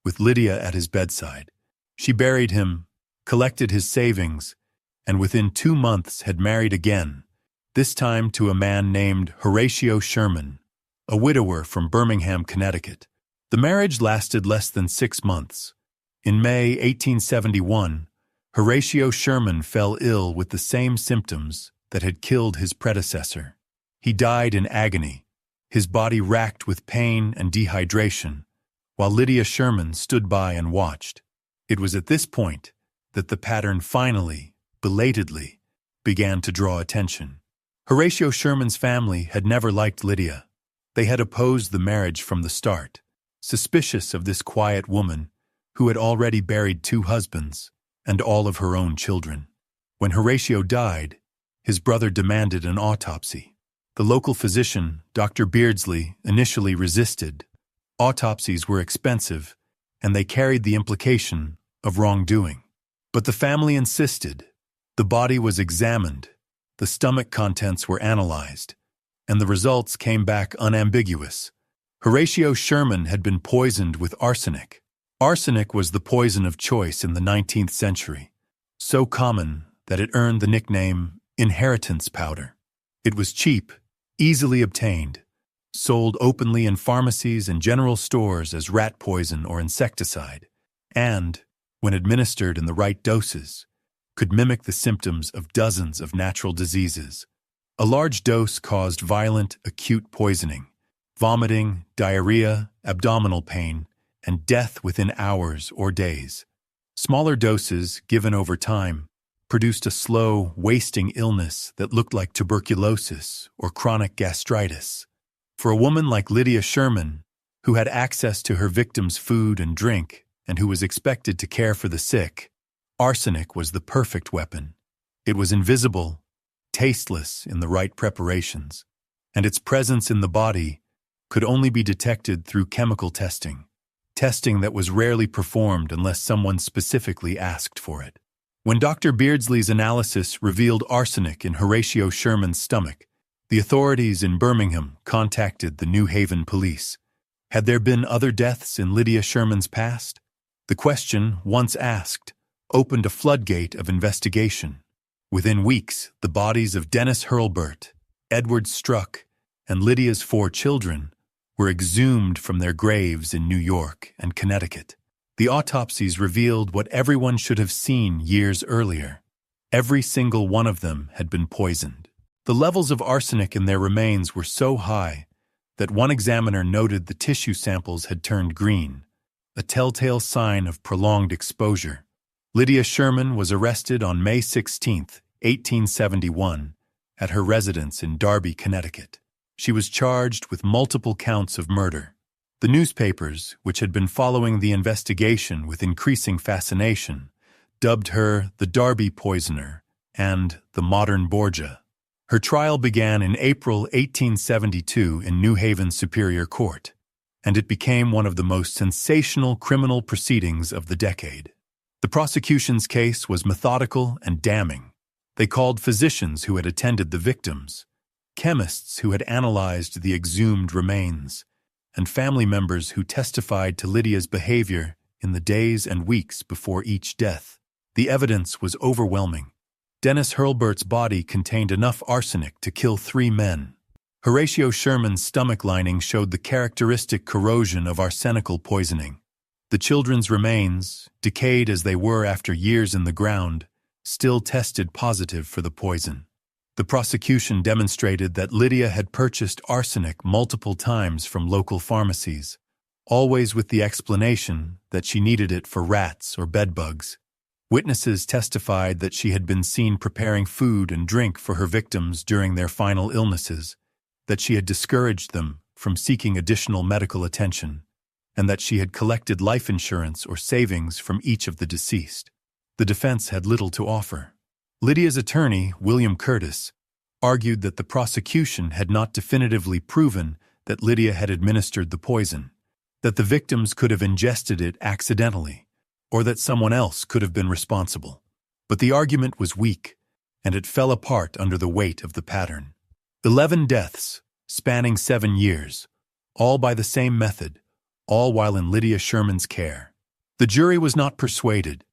with Lydia at his bedside. She buried him, collected his savings, and within 2 months had married again, this time to a man named Horatio Sherman, a widower from Birmingham, Connecticut. The marriage lasted less than 6 months. In May 1871, Horatio Sherman fell ill with the same symptoms that had killed his predecessor. He died in agony, his body racked with pain and dehydration, while Lydia Sherman stood by and watched. It was at this point that the pattern finally, belatedly, began to draw attention. Horatio Sherman's family had never liked Lydia. They had opposed the marriage from the start, suspicious of this quiet woman who had already buried 2 husbands and all of her own children. When Horatio died, his brother demanded an autopsy. The local physician, Dr. Beardsley, initially resisted. Autopsies were expensive, and they carried the implication of wrongdoing. But the family insisted. The body was examined, the stomach contents were analyzed, and the results came back unambiguous. Horatio Sherman had been poisoned with arsenic. Arsenic was the poison of choice in the 19th century, so common that it earned the nickname inheritance powder. It was cheap, easily obtained, sold openly in pharmacies and general stores as rat poison or insecticide, and, when administered in the right doses, could mimic the symptoms of dozens of natural diseases. A large dose caused violent, acute poisoning, vomiting, diarrhea, abdominal pain, and death within hours or days. Smaller doses, given over time, produced a slow, wasting illness that looked like tuberculosis or chronic gastritis. For a woman like Lydia Sherman, who had access to her victims' food and drink, and who was expected to care for the sick, arsenic was the perfect weapon. It was invisible, tasteless in the right preparations, and its presence in the body could only be detected through chemical testing that was rarely performed unless someone specifically asked for it. When Dr. Beardsley's analysis revealed arsenic in Horatio Sherman's stomach, the authorities in Birmingham contacted the New Haven police. Had there been other deaths in Lydia Sherman's past? The question, once asked, opened a floodgate of investigation. Within weeks, the bodies of Dennis Hurlburt, Edward Struck, and Lydia's 4 children were exhumed from their graves in New York and Connecticut. The autopsies revealed what everyone should have seen years earlier. Every single one of them had been poisoned. The levels of arsenic in their remains were so high that one examiner noted the tissue samples had turned green, a telltale sign of prolonged exposure. Lydia Sherman was arrested on May 16, 1871, at her residence in Darby, Connecticut. She was charged with multiple counts of murder. The newspapers, which had been following the investigation with increasing fascination, dubbed her the Darby Poisoner and the Modern Borgia. Her trial began in April 1872 in New Haven Superior Court, and it became one of the most sensational criminal proceedings of the decade. The prosecution's case was methodical and damning. They called physicians who had attended the victims, chemists who had analyzed the exhumed remains, and family members who testified to Lydia's behavior in the days and weeks before each death. The evidence was overwhelming. Dennis Hurlburt's body contained enough arsenic to kill 3 men. Horatio Sherman's stomach lining showed the characteristic corrosion of arsenical poisoning. The children's remains, decayed as they were after years in the ground, still tested positive for the poison. The prosecution demonstrated that Lydia had purchased arsenic multiple times from local pharmacies, always with the explanation that she needed it for rats or bedbugs. Witnesses testified that she had been seen preparing food and drink for her victims during their final illnesses, that she had discouraged them from seeking additional medical attention, and that she had collected life insurance or savings from each of the deceased. The defense had little to offer. Lydia's attorney, William Curtis, argued that the prosecution had not definitively proven that Lydia had administered the poison, that the victims could have ingested it accidentally, or that someone else could have been responsible. But the argument was weak, and it fell apart under the weight of the pattern. 11 deaths, spanning 7 years, all by the same method, all while in Lydia Sherman's care. The jury was not persuaded.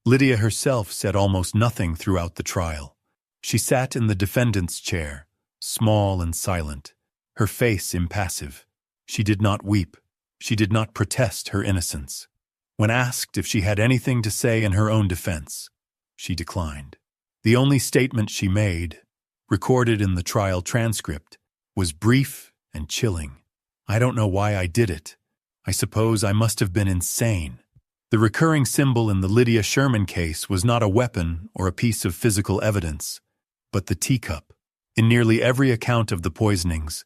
Lydia herself said almost nothing throughout the trial. She sat in the defendant's chair, small and silent, her face impassive. She did not weep. She did not protest her innocence. When asked if she had anything to say in her own defense, she declined. The only statement she made, recorded in the trial transcript, was brief and chilling. "I don't know why I did it. I suppose I must have been insane." The recurring symbol in the Lydia Sherman case was not a weapon or a piece of physical evidence, but the teacup. In nearly every account of the poisonings,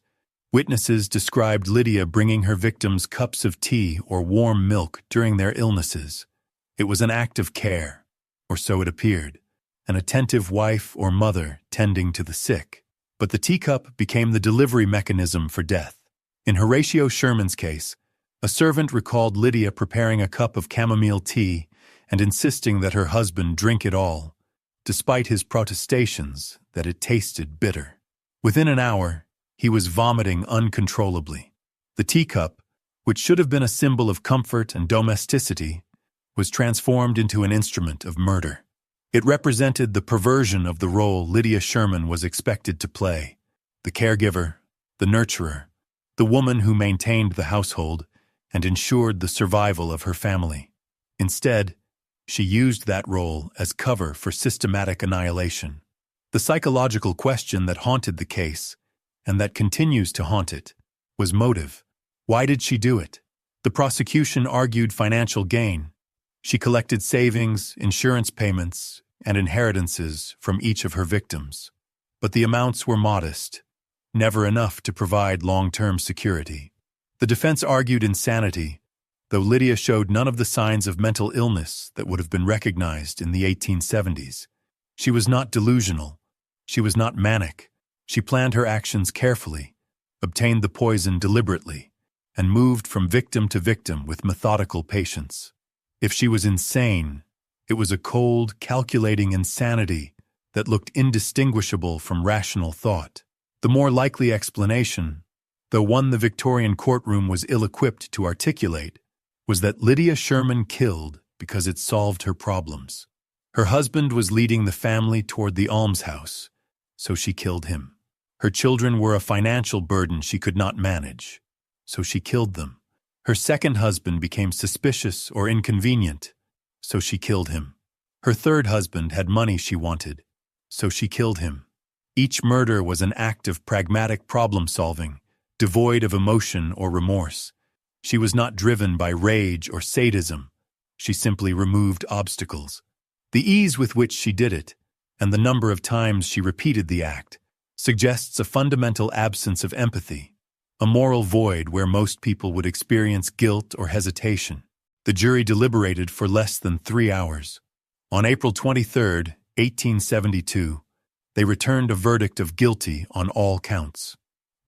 witnesses described Lydia bringing her victims cups of tea or warm milk during their illnesses. It was an act of care, or so it appeared, an attentive wife or mother tending to the sick. But the teacup became the delivery mechanism for death. In Horatio Sherman's case, a servant recalled Lydia preparing a cup of chamomile tea and insisting that her husband drink it all, despite his protestations that it tasted bitter. Within an hour, he was vomiting uncontrollably. The teacup, which should have been a symbol of comfort and domesticity, was transformed into an instrument of murder. It represented the perversion of the role Lydia Sherman was expected to play: the caregiver, the nurturer, the woman who maintained the household and ensured the survival of her family. Instead, she used that role as cover for systematic annihilation. The psychological question that haunted the case, and that continues to haunt it, was motive. Why did she do it? The prosecution argued financial gain. She collected savings, insurance payments, and inheritances from each of her victims. But the amounts were modest, never enough to provide long-term security. The defense argued insanity, though Lydia showed none of the signs of mental illness that would have been recognized in the 1870s. She was not delusional. She was not manic. She planned her actions carefully, obtained the poison deliberately, and moved from victim to victim with methodical patience. If she was insane, it was a cold, calculating insanity that looked indistinguishable from rational thought. The more likely explanation, though one the Victorian courtroom was ill-equipped to articulate, was that Lydia Sherman killed because it solved her problems. Her husband was leading the family toward the almshouse, so she killed him. Her children were a financial burden she could not manage, so she killed them. Her second husband became suspicious or inconvenient, so she killed him. Her third husband had money she wanted, so she killed him. Each murder was an act of pragmatic problem-solving, devoid of emotion or remorse. She was not driven by rage or sadism. She simply removed obstacles. The ease with which she did it, and the number of times she repeated the act, suggests a fundamental absence of empathy, a moral void where most people would experience guilt or hesitation. The jury deliberated for less than 3 hours. On April 23, 1872, they returned a verdict of guilty on all counts.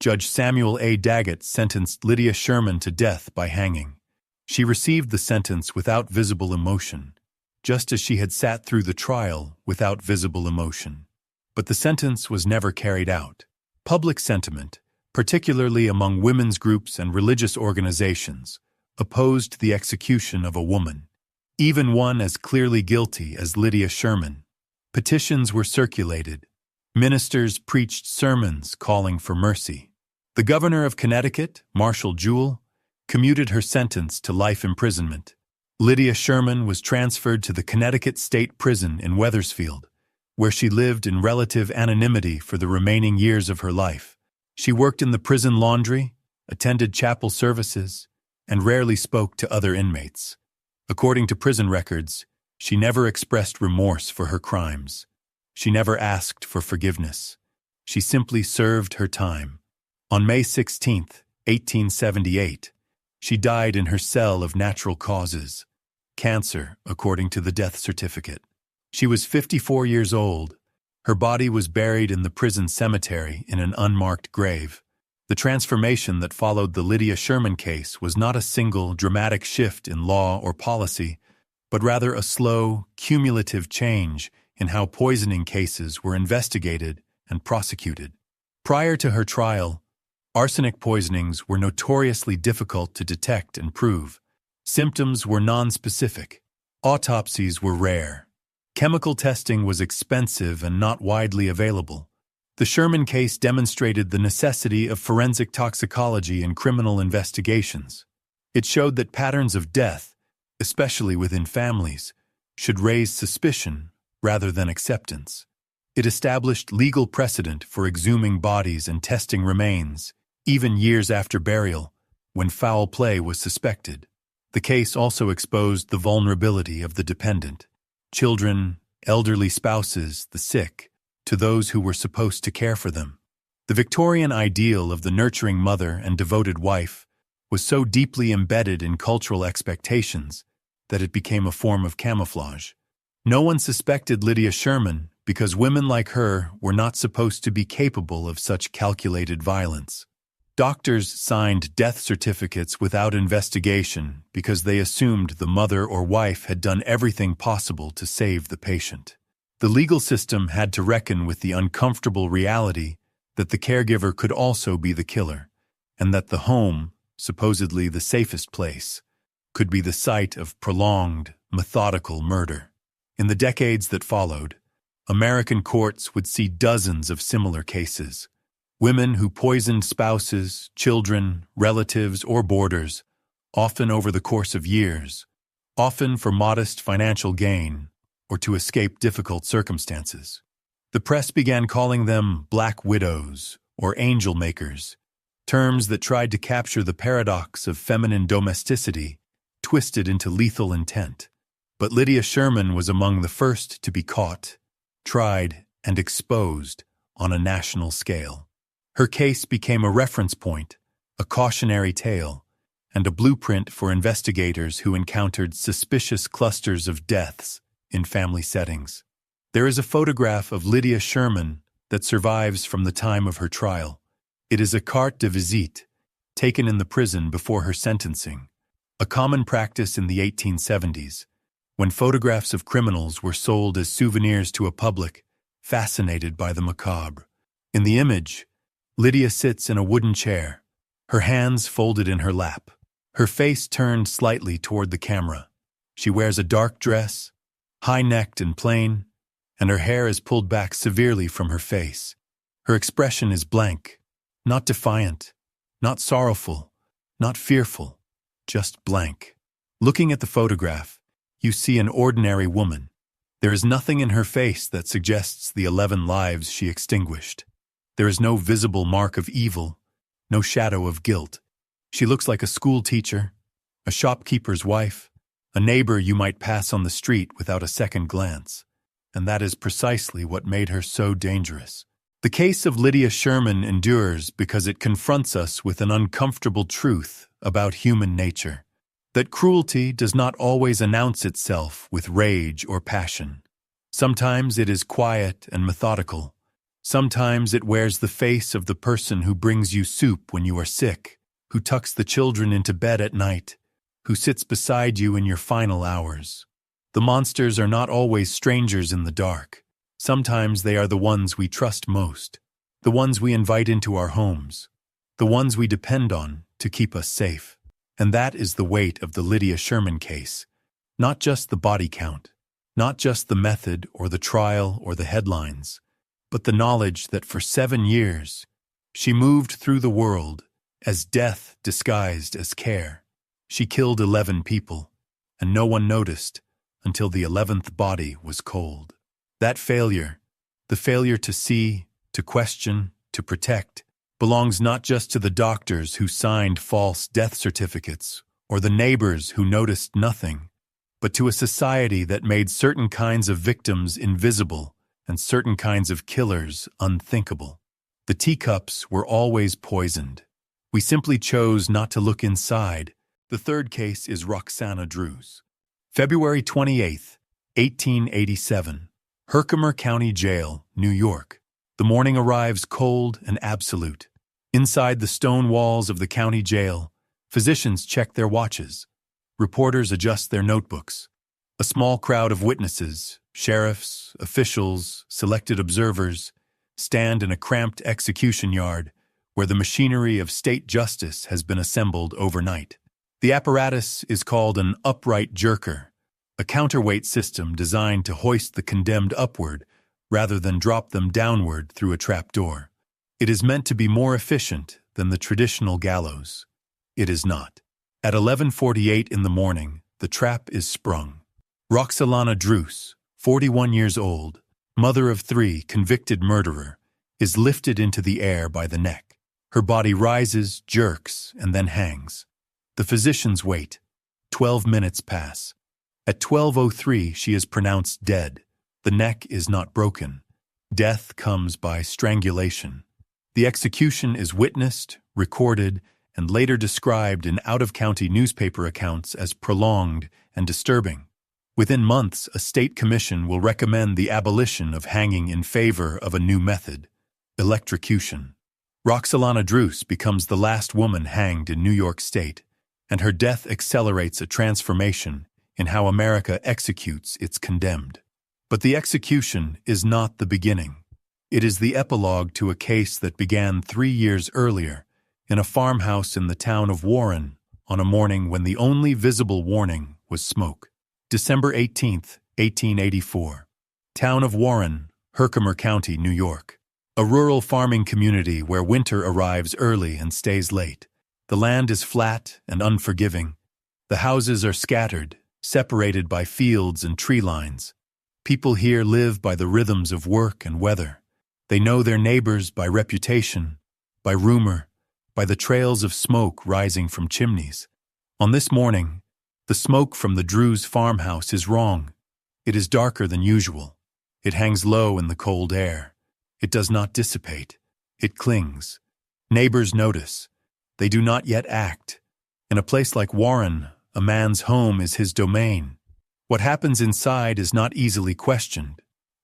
Judge Samuel A. Daggett sentenced Lydia Sherman to death by hanging. She received the sentence without visible emotion, just as she had sat through the trial without visible emotion. But the sentence was never carried out. Public sentiment, particularly among women's groups and religious organizations, opposed the execution of a woman, even one as clearly guilty as Lydia Sherman. Petitions were circulated. Ministers preached sermons calling for mercy. The governor of Connecticut, Marshall Jewell, commuted her sentence to life imprisonment. Lydia Sherman was transferred to the Connecticut State Prison in Wethersfield, where she lived in relative anonymity for the remaining years of her life. She worked in the prison laundry, attended chapel services, and rarely spoke to other inmates. According to prison records, she never expressed remorse for her crimes. She never asked for forgiveness. She simply served her time. On May 16, 1878, she died in her cell of natural causes, cancer, according to the death certificate. She was 54 years old. Her body was buried in the prison cemetery in an unmarked grave. The transformation that followed the Lydia Sherman case was not a single dramatic shift in law or policy, but rather a slow, cumulative change in how poisoning cases were investigated and prosecuted. Prior to her trial, arsenic poisonings were notoriously difficult to detect and prove. Symptoms were nonspecific. Autopsies were rare. Chemical testing was expensive and not widely available. The Sherman case demonstrated the necessity of forensic toxicology in criminal investigations. It showed that patterns of death, especially within families, should raise suspicion rather than acceptance. It established legal precedent for exhuming bodies and testing remains, even years after burial, when foul play was suspected. The case also exposed the vulnerability of the dependent, children, elderly spouses, the sick, to those who were supposed to care for them. The Victorian ideal of the nurturing mother and devoted wife was so deeply embedded in cultural expectations that it became a form of camouflage. No one suspected Lydia Sherman because women like her were not supposed to be capable of such calculated violence. Doctors signed death certificates without investigation because they assumed the mother or wife had done everything possible to save the patient. The legal system had to reckon with the uncomfortable reality that the caregiver could also be the killer, and that the home, supposedly the safest place, could be the site of prolonged, methodical murder. In the decades that followed, American courts would see dozens of similar cases. Women who poisoned spouses, children, relatives, or boarders, often over the course of years, often for modest financial gain or to escape difficult circumstances. The press began calling them black widows or angel makers, terms that tried to capture the paradox of feminine domesticity twisted into lethal intent. But Lydia Sherman was among the first to be caught, tried, and exposed on a national scale. Her case became a reference point, a cautionary tale, and a blueprint for investigators who encountered suspicious clusters of deaths in family settings. There is a photograph of Lydia Sherman that survives from the time of her trial. It is a carte de visite, taken in the prison before her sentencing, a common practice in the 1870s, when photographs of criminals were sold as souvenirs to a public fascinated by the macabre. In the image, Lydia sits in a wooden chair, her hands folded in her lap, her face turned slightly toward the camera. She wears a dark dress, high-necked and plain, and her hair is pulled back severely from her face. Her expression is blank, not defiant, not sorrowful, not fearful, just blank. Looking at the photograph, you see an ordinary woman. There is nothing in her face that suggests the 11 lives she extinguished. There is no visible mark of evil, no shadow of guilt. She looks like a school teacher, a shopkeeper's wife, a neighbor you might pass on the street without a second glance. And that is precisely what made her so dangerous. The case of Lydia Sherman endures because it confronts us with an uncomfortable truth about human nature, that cruelty does not always announce itself with rage or passion. Sometimes it is quiet and methodical. Sometimes it wears the face of the person who brings you soup when you are sick, who tucks the children into bed at night, who sits beside you in your final hours. The monsters are not always strangers in the dark. Sometimes they are the ones we trust most, the ones we invite into our homes, the ones we depend on to keep us safe. And that is the weight of the Lydia Sherman case. Not just the body count, not just the method or the trial or the headlines, but the knowledge that for 7 years, she moved through the world as death disguised as care. She killed 11 people, and no one noticed until the 11th body was cold. That failure, the failure to see, to question, to protect, belongs not just to the doctors who signed false death certificates or the neighbors who noticed nothing, but to a society that made certain kinds of victims invisible and certain kinds of killers unthinkable. The teacups were always poisoned. We simply chose not to look inside. The third case is Roxana Drews. February 28, 1887, Herkimer County Jail, New York. The morning arrives cold and absolute. Inside the stone walls of the county jail, physicians check their watches. Reporters adjust their notebooks. A small crowd of witnesses, sheriffs, officials, selected observers, stand in a cramped execution yard where the machinery of state justice has been assembled overnight. The apparatus is called an upright jerker, a counterweight system designed to hoist the condemned upward rather than drop them downward through a trapdoor. It is meant to be more efficient than the traditional gallows. It is not. At 11:48 in the morning, the trap is sprung. Roxana Drews, 41 years old, mother of 3, convicted murderer, is lifted into the air by the neck. Her body rises, jerks, and then hangs. The physicians wait. 12 minutes pass. At 12:03, she is pronounced dead. The neck is not broken. Death comes by strangulation. The execution is witnessed, recorded, and later described in out-of-county newspaper accounts as prolonged and disturbing. Within months, a state commission will recommend the abolition of hanging in favor of a new method, electrocution. Roxalana Druce becomes the last woman hanged in New York State, and her death accelerates a transformation in how America executes its condemned. But the execution is not the beginning. It is the epilogue to a case that began 3 years earlier in a farmhouse in the town of Warren on a morning when the only visible warning was smoke. December 18, 1884. Town of Warren, Herkimer County, New York. A rural farming community where winter arrives early and stays late. The land is flat and unforgiving. The houses are scattered, separated by fields and tree lines. People here live by the rhythms of work and weather. They know their neighbors by reputation, by rumor, by the trails of smoke rising from chimneys. On this morning, the smoke from the Druce farmhouse is wrong. It is darker than usual. It hangs low in the cold air. It does not dissipate. It clings. Neighbors notice. They do not yet act. In a place like Warren, a man's home is his domain. What happens inside is not easily questioned,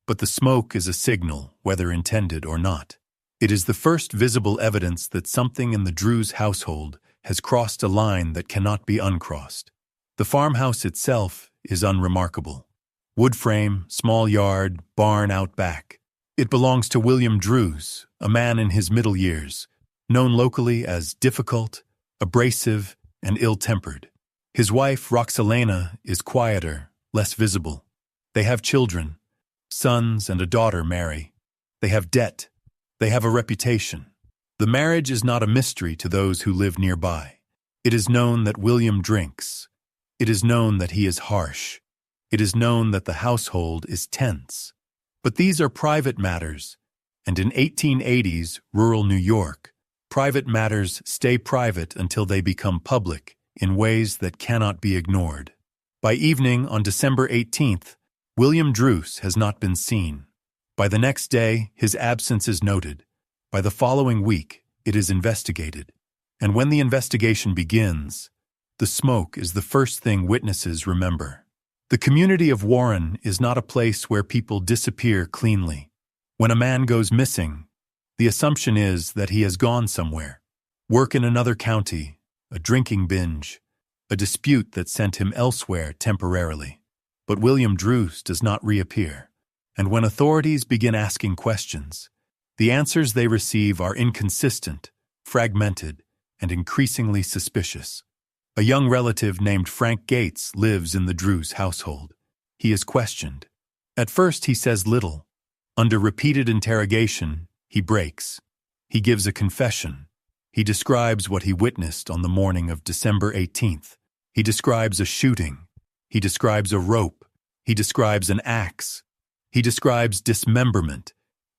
but the smoke is a signal, whether intended or not. It is the first visible evidence that something in the Druce household has crossed a line that cannot be uncrossed. The farmhouse itself is unremarkable. Wood frame, small yard, barn out back. It belongs to William Druce, a man in his middle years, known locally as difficult, abrasive, and ill-tempered. His wife, Roxalana, is quieter, less visible. They have children, sons and a daughter, Mary. They have debt. They have a reputation. The marriage is not a mystery to those who live nearby. It is known that William drinks. It is known that he is harsh. It is known that the household is tense. But these are private matters, and in 1880s rural New York, private matters stay private until they become public in ways that cannot be ignored. By evening on December 18th, William Druce has not been seen. By the next day, his absence is noted. By the following week, it is investigated. And when the investigation begins, the smoke is the first thing witnesses remember. The community of Warren is not a place where people disappear cleanly. When a man goes missing, the assumption is that he has gone somewhere. Work in another county, a drinking binge, a dispute that sent him elsewhere temporarily. But William Druce does not reappear. And when authorities begin asking questions, the answers they receive are inconsistent, fragmented, and increasingly suspicious. A young relative named Frank Gates lives in the Druce household. He is questioned. At first he says little. Under repeated interrogation, he breaks. He gives a confession. He describes what he witnessed on the morning of December 18th. He describes a shooting. He describes a rope. He describes an axe. He describes dismemberment.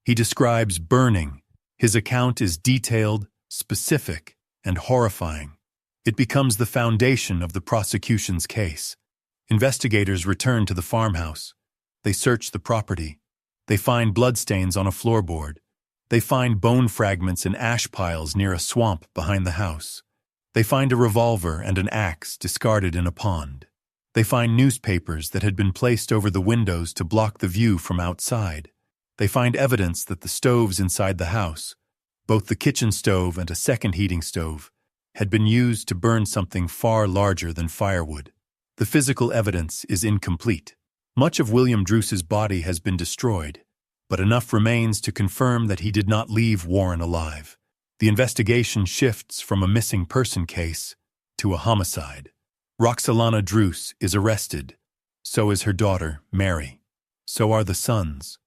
He describes burning. His account is detailed, specific, and horrifying. It becomes the foundation of the prosecution's case. Investigators return to the farmhouse. They search the property. They find bloodstains on a floorboard. They find bone fragments in ash piles near a swamp behind the house. They find a revolver and an axe discarded in a pond. They find newspapers that had been placed over the windows to block the view from outside. They find evidence that the stoves inside the house, both the kitchen stove and a second heating stove, had been used to burn something far larger than firewood. The physical evidence is incomplete. Much of William Druce's body has been destroyed, but enough remains to confirm that he did not leave Warren alive. The investigation shifts from a missing person case to a homicide. Roxalana Druce is arrested. So is her daughter, Mary. So are the sons,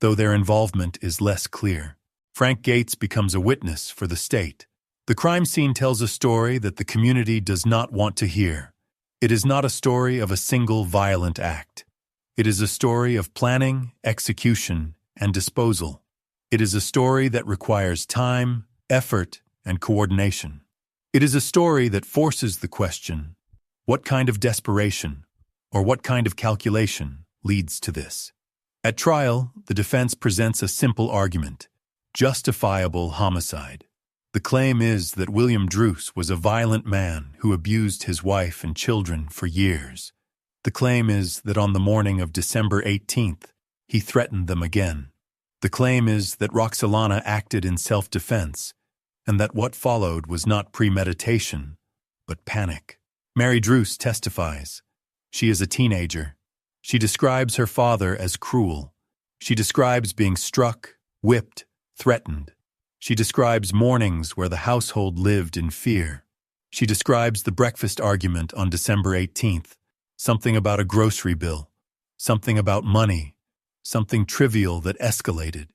though their involvement is less clear. Frank Gates becomes a witness for the state. The crime scene tells a story that the community does not want to hear. It is not a story of a single violent act. It is a story of planning, execution, and disposal. It is a story that requires time, effort, and coordination. It is a story that forces the question, what kind of desperation or what kind of calculation leads to this? At trial, the defense presents a simple argument: justifiable homicide. The claim is that William Druce was a violent man who abused his wife and children for years. The claim is that on the morning of December 18th, he threatened them again. The claim is that Roxalana acted in self-defense and that what followed was not premeditation, but panic. Mary Druce testifies. She is a teenager. She describes her father as cruel. She describes being struck, whipped, threatened. She describes mornings where the household lived in fear. She describes the breakfast argument on December 18th, something about a grocery bill, something about money, something trivial that escalated.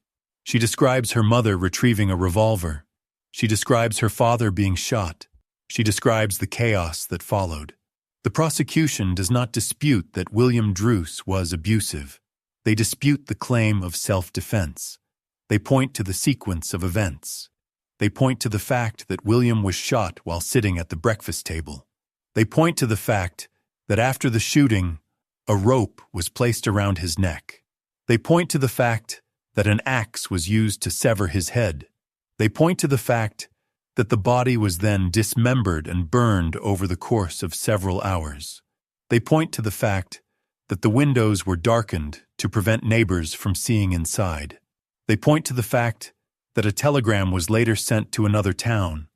She describes her mother retrieving a revolver. She describes her father being shot. She describes the chaos that followed. The prosecution does not dispute that William Druce was abusive. They dispute the claim of self-defense. They point to the sequence of events. They point to the fact that William was shot while sitting at the breakfast table. They point to the fact that after the shooting, a rope was placed around his neck. They point to the fact that an axe was used to sever his head. They point to the fact that the body was then dismembered and burned over the course of several hours. They point to the fact that the windows were darkened to prevent neighbors from seeing inside. They point to the fact that a telegram was later sent to another town,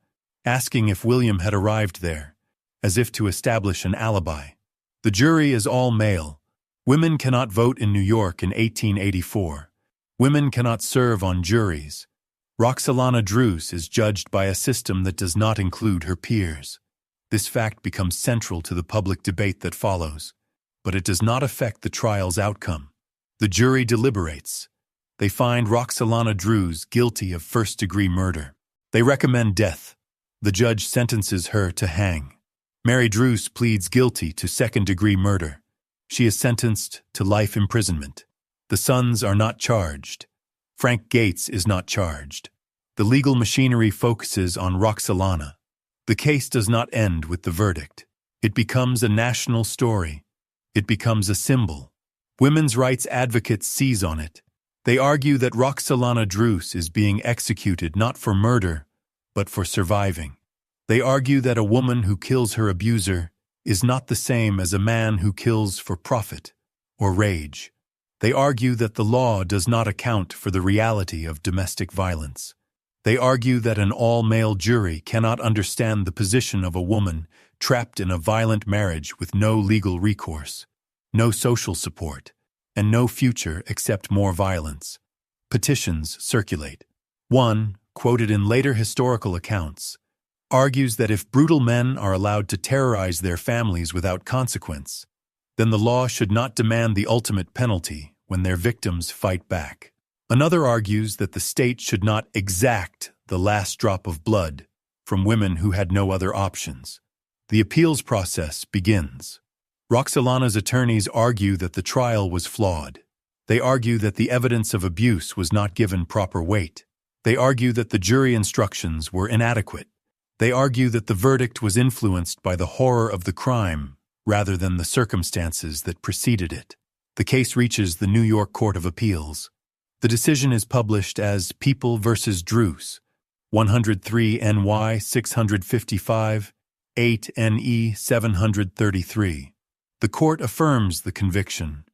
asking if William had arrived there, as if to establish an alibi. The jury is all male. Women cannot vote in New York in 1884. Women cannot serve on juries. Roxolana Druce is judged by a system that does not include her peers. This fact becomes central to the public debate that follows, but it does not affect the trial's outcome. The jury deliberates. They find Roxolana Druce guilty of first-degree murder. They recommend death. The judge sentences her to hang. Mary Druce pleads guilty to second-degree murder. She is sentenced to life imprisonment. The sons are not charged. Frank Gates is not charged. The legal machinery focuses on Roxolana. The case does not end with the verdict. It becomes a national story. It becomes a symbol. Women's rights advocates seize on it. They argue that Roxolana Druce is being executed not for murder, but for surviving. They argue that a woman who kills her abuser is not the same as a man who kills for profit or rage. They argue that the law does not account for the reality of domestic violence. They argue that an all-male jury cannot understand the position of a woman trapped in a violent marriage with no legal recourse, no social support, and no future except more violence. Petitions circulate. One, quoted in later historical accounts, argues that if brutal men are allowed to terrorize their families without consequence, then the law should not demand the ultimate penalty when their victims fight back. Another argues that the state should not exact the last drop of blood from women who had no other options. The appeals process begins. Roxolana's attorneys argue that the trial was flawed. They argue that the evidence of abuse was not given proper weight. They argue that the jury instructions were inadequate. They argue that the verdict was influenced by the horror of the crime rather than the circumstances that preceded it. The case reaches the New York Court of Appeals. The decision is published as People v. Druce, 103 NY 655, 8 NE 733. The court affirms the conviction.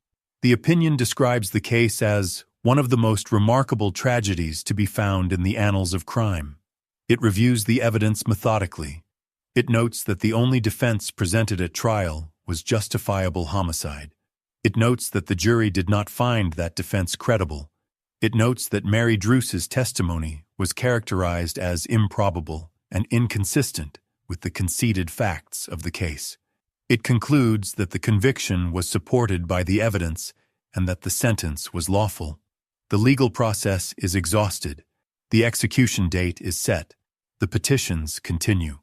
The opinion describes the case as one of the most remarkable tragedies to be found in the annals of crime. It reviews the evidence methodically. It notes that the only defense presented at trial was justifiable homicide. It notes that the jury did not find that defense credible. It notes that Mary Druce's testimony was characterized as improbable and inconsistent with the conceded facts of the case. It concludes that the conviction was supported by the evidence and that the sentence was lawful. The legal process is exhausted. The execution date is set. The petitions continue.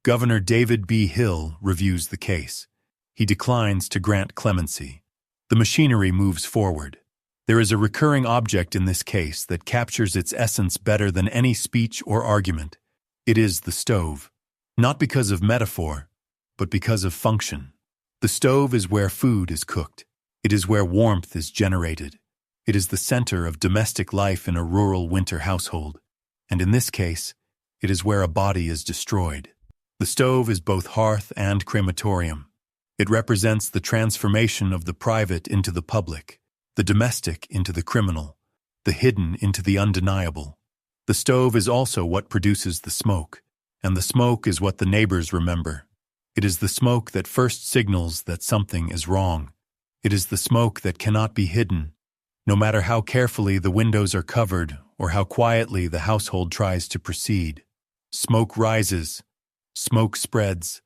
Governor David B. Hill reviews the case. He declines to grant clemency. The machinery moves forward. There is a recurring object in this case that captures its essence better than any speech or argument. It is the stove. Not because of metaphor, but because of function. The stove is where food is cooked. It is where warmth is generated. It is the center of domestic life in a rural winter household. And in this case, it is where a body is destroyed. The stove is both hearth and crematorium. It represents the transformation of the private into the public, the domestic into the criminal, the hidden into the undeniable. The stove is also what produces the smoke, and the smoke is what the neighbors remember. It is the smoke that first signals that something is wrong. It is the smoke that cannot be hidden, no matter how carefully the windows are covered or how quietly the household tries to proceed. Smoke rises, smoke spreads,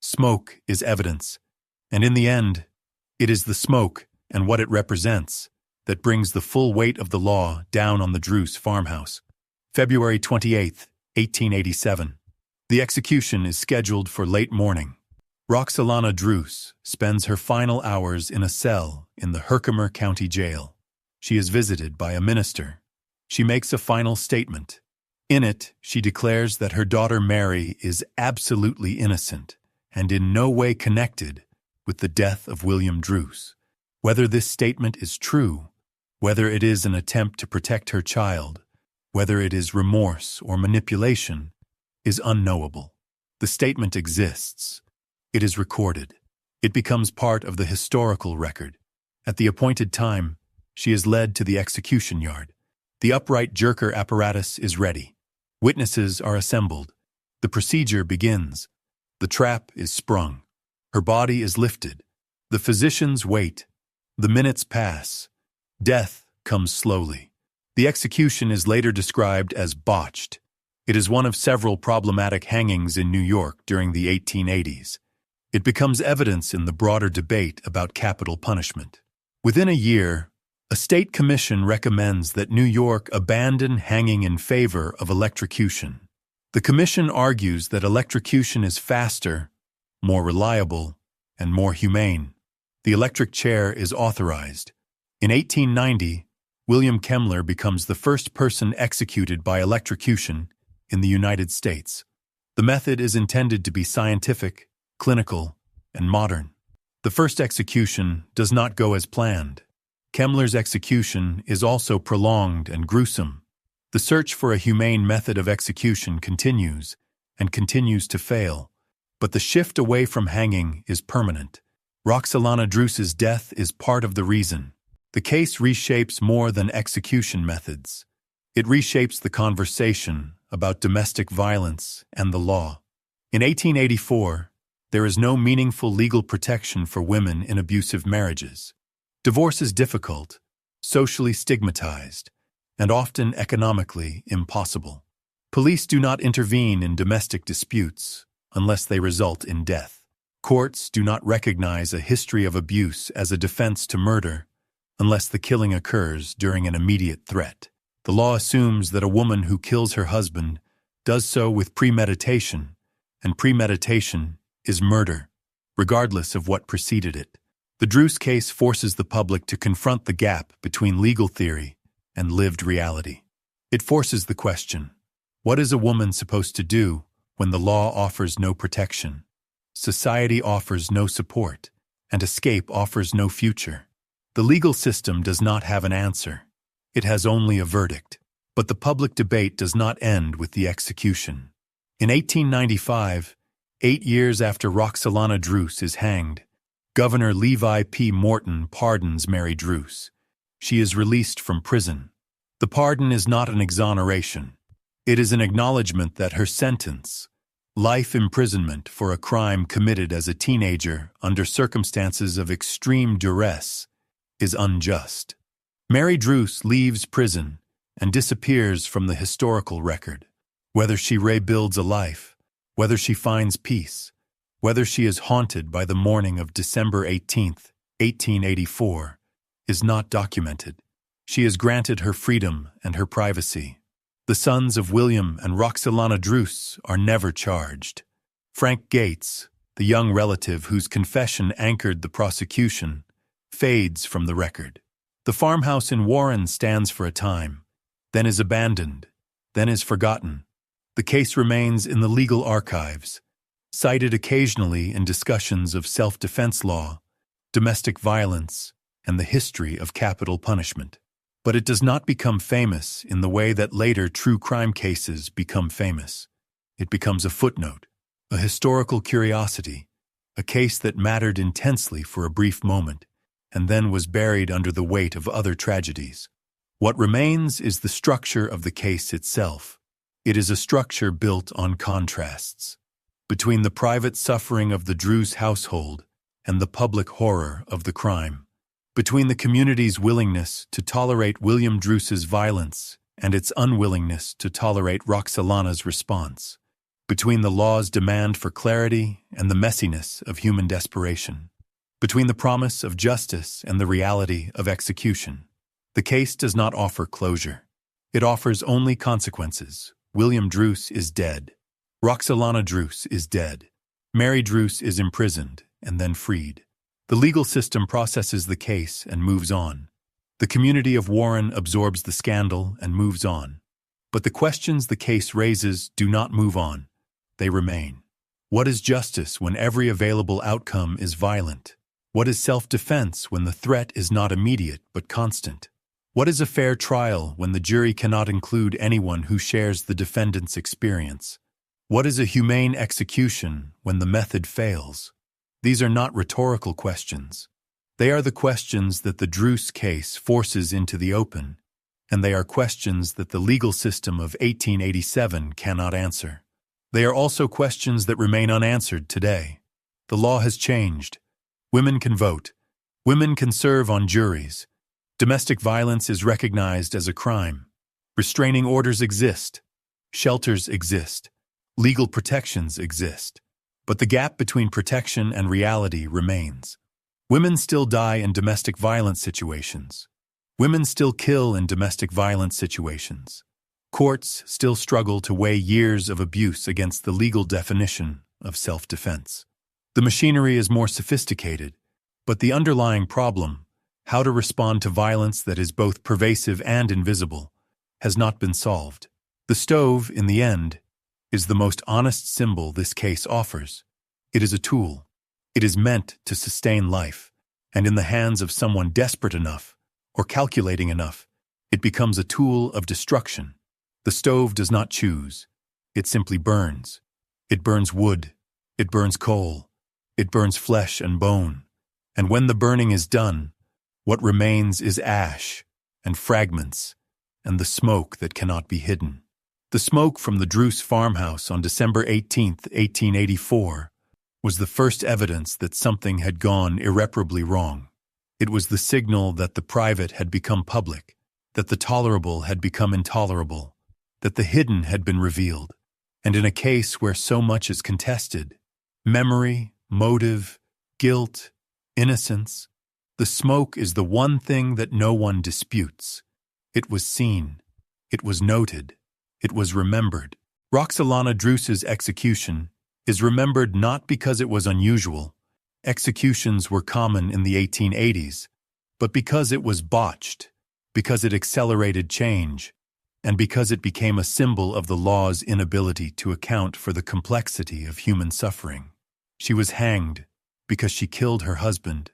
smoke is evidence, and in the end, it is the smoke and what it represents that brings the full weight of the law down on the Druce farmhouse. February 28, 1887. The execution is scheduled for late morning. Roxolana Druce spends her final hours in a cell in the Herkimer County Jail. She is visited by a minister. She makes a final statement. In it, she declares that her daughter Mary is absolutely innocent and in no way connected with the death of William Druce. Whether this statement is true, whether it is an attempt to protect her child, whether it is remorse or manipulation, is unknowable. The statement exists. It is recorded. It becomes part of the historical record. At the appointed time, she is led to the execution yard. The upright jerker apparatus is ready. Witnesses are assembled. The procedure begins. The trap is sprung. Her body is lifted. The physicians wait. The minutes pass. Death comes slowly. The execution is later described as botched. It is one of several problematic hangings in New York during the 1880s. It becomes evidence in the broader debate about capital punishment. Within a year, a state commission recommends that New York abandon hanging in favor of electrocution. The commission argues that electrocution is faster, more reliable, and more humane. The electric chair is authorized. In 1890, William Kemmler becomes the first person executed by electrocution in the United States. The method is intended to be scientific, clinical, and modern. The first execution does not go as planned. Kemmler's execution is also prolonged and gruesome. The search for a humane method of execution continues and continues to fail, but the shift away from hanging is permanent. Roxolana Druce's death is part of the reason. The case reshapes more than execution methods. It reshapes the conversation about domestic violence and the law. In 1884, there is no meaningful legal protection for women in abusive marriages. Divorce is difficult, socially stigmatized, and often economically impossible. Police do not intervene in domestic disputes unless they result in death. Courts do not recognize a history of abuse as a defense to murder unless the killing occurs during an immediate threat. The law assumes that a woman who kills her husband does so with premeditation, and premeditation is murder, regardless of what preceded it. The Druce case forces the public to confront the gap between legal theory and lived reality. It forces the question, what is a woman supposed to do when the law offers no protection, society offers no support, and escape offers no future? The legal system does not have an answer. It has only a verdict. But the public debate does not end with the execution. In 1895, 8 years after Roxolana Druce is hanged, Governor Levi P. Morton pardons Mary Druce. She is released from prison. The pardon is not an exoneration. It is an acknowledgement that her sentence, life imprisonment for a crime committed as a teenager under circumstances of extreme duress, is unjust. Mary Druce leaves prison and disappears from the historical record. Whether she rebuilds a life, whether she finds peace, whether she is haunted by the morning of December 18, 1884, is not documented. She is granted her freedom and her privacy. The sons of William and Roxolana Druce are never charged. Frank Gates, the young relative whose confession anchored the prosecution, fades from the record. The farmhouse in Warren stands for a time, then is abandoned, then is forgotten. The case remains in the legal archives, cited occasionally in discussions of self-defense law, domestic violence, and the history of capital punishment. But it does not become famous in the way that later true crime cases become famous. It becomes a footnote, a historical curiosity, a case that mattered intensely for a brief moment, and then was buried under the weight of other tragedies. What remains is the structure of the case itself. It is a structure built on contrasts. Between the private suffering of the Druce household and the public horror of the crime. Between the community's willingness to tolerate William Druce's violence and its unwillingness to tolerate Roxolana's response. Between the law's demand for clarity and the messiness of human desperation. Between the promise of justice and the reality of execution. The case does not offer closure. It offers only consequences. William Druce is dead. Roxolana Druce is dead. Mary Druce is imprisoned and then freed. The legal system processes the case and moves on. The community of Warren absorbs the scandal and moves on. But the questions the case raises do not move on. They remain. What is justice when every available outcome is violent? What is self-defense when the threat is not immediate but constant? What is a fair trial when the jury cannot include anyone who shares the defendant's experience? What is a humane execution when the method fails? These are not rhetorical questions. They are the questions that the Druce case forces into the open, and they are questions that the legal system of 1887 cannot answer. They are also questions that remain unanswered today. The law has changed. Women can vote. Women can serve on juries. Domestic violence is recognized as a crime. Restraining orders exist. Shelters exist. Legal protections exist. But the gap between protection and reality remains. Women still die in domestic violence situations. Women still kill in domestic violence situations. Courts still struggle to weigh years of abuse against the legal definition of self-defense. The machinery is more sophisticated, but the underlying problem, how to respond to violence that is both pervasive and invisible, has not been solved. The stove, in the end, is the most honest symbol this case offers. It is a tool. It is meant to sustain life, and in the hands of someone desperate enough or calculating enough, it becomes a tool of destruction. The stove does not choose. It simply burns. It burns wood. It burns coal. It burns flesh and bone. And when the burning is done, what remains is ash and fragments and the smoke that cannot be hidden. The smoke from the Druce farmhouse on December 18, 1884, was the first evidence that something had gone irreparably wrong. It was the signal that the private had become public, that the tolerable had become intolerable, that the hidden had been revealed. And in a case where so much is contested, memory, motive, guilt, innocence, the smoke is the one thing that no one disputes. It was seen. It was noted. It was remembered. Roxolana Druce's execution is remembered not because it was unusual. Executions were common in the 1880s, but because it was botched, because it accelerated change, and because it became a symbol of the law's inability to account for the complexity of human suffering. She was hanged because she killed her husband.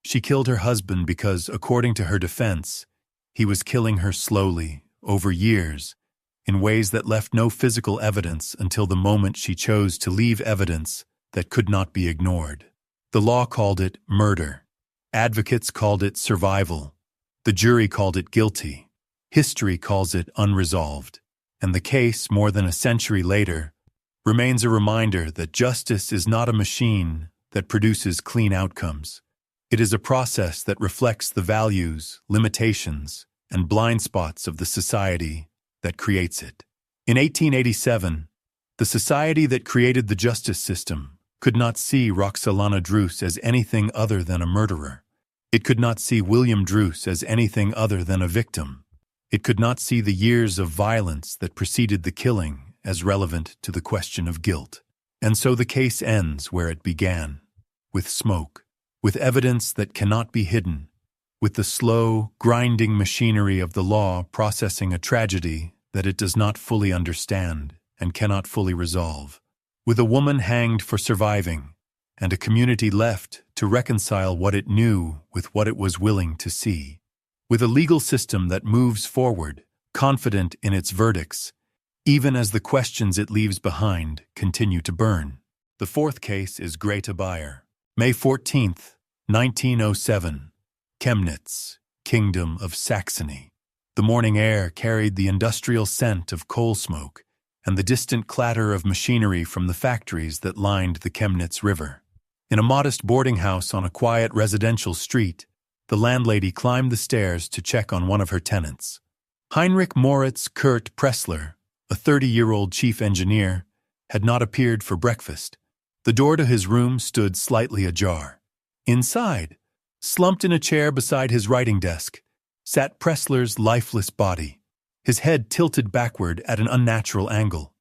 She killed her husband because, according to her defense, he was killing her slowly, over years, in ways that left no physical evidence until the moment she chose to leave evidence that could not be ignored. The law called it murder. Advocates called it survival. The jury called it guilty. History calls it unresolved. And the case, more than a century later, remains a reminder that justice is not a machine that produces clean outcomes. It is a process that reflects the values, limitations, and blind spots of the society that creates it. In 1887, the society that created the justice system could not see Roxolana Druce as anything other than a murderer. It could not see William Druce as anything other than a victim. It could not see the years of violence that preceded the killing as relevant to the question of guilt. And so the case ends where it began, with smoke, with evidence that cannot be hidden, with the slow, grinding machinery of the law processing a tragedy that it does not fully understand and cannot fully resolve, with a woman hanged for surviving, and a community left to reconcile what it knew with what it was willing to see, with a legal system that moves forward, confident in its verdicts, even as the questions it leaves behind continue to burn. The fourth case is Greta Bayer. May 14, 1907. Chemnitz, Kingdom of Saxony. The morning air carried the industrial scent of coal smoke and the distant clatter of machinery from the factories that lined the Chemnitz River. In a modest boarding house on a quiet residential street, the landlady climbed the stairs to check on one of her tenants. Heinrich Moritz Kurt Pressler, a 30-year-old chief engineer, had not appeared for breakfast. The door to his room stood slightly ajar. Inside, slumped in a chair beside his writing desk, sat Pressler's lifeless body, his head tilted backward at an unnatural angle.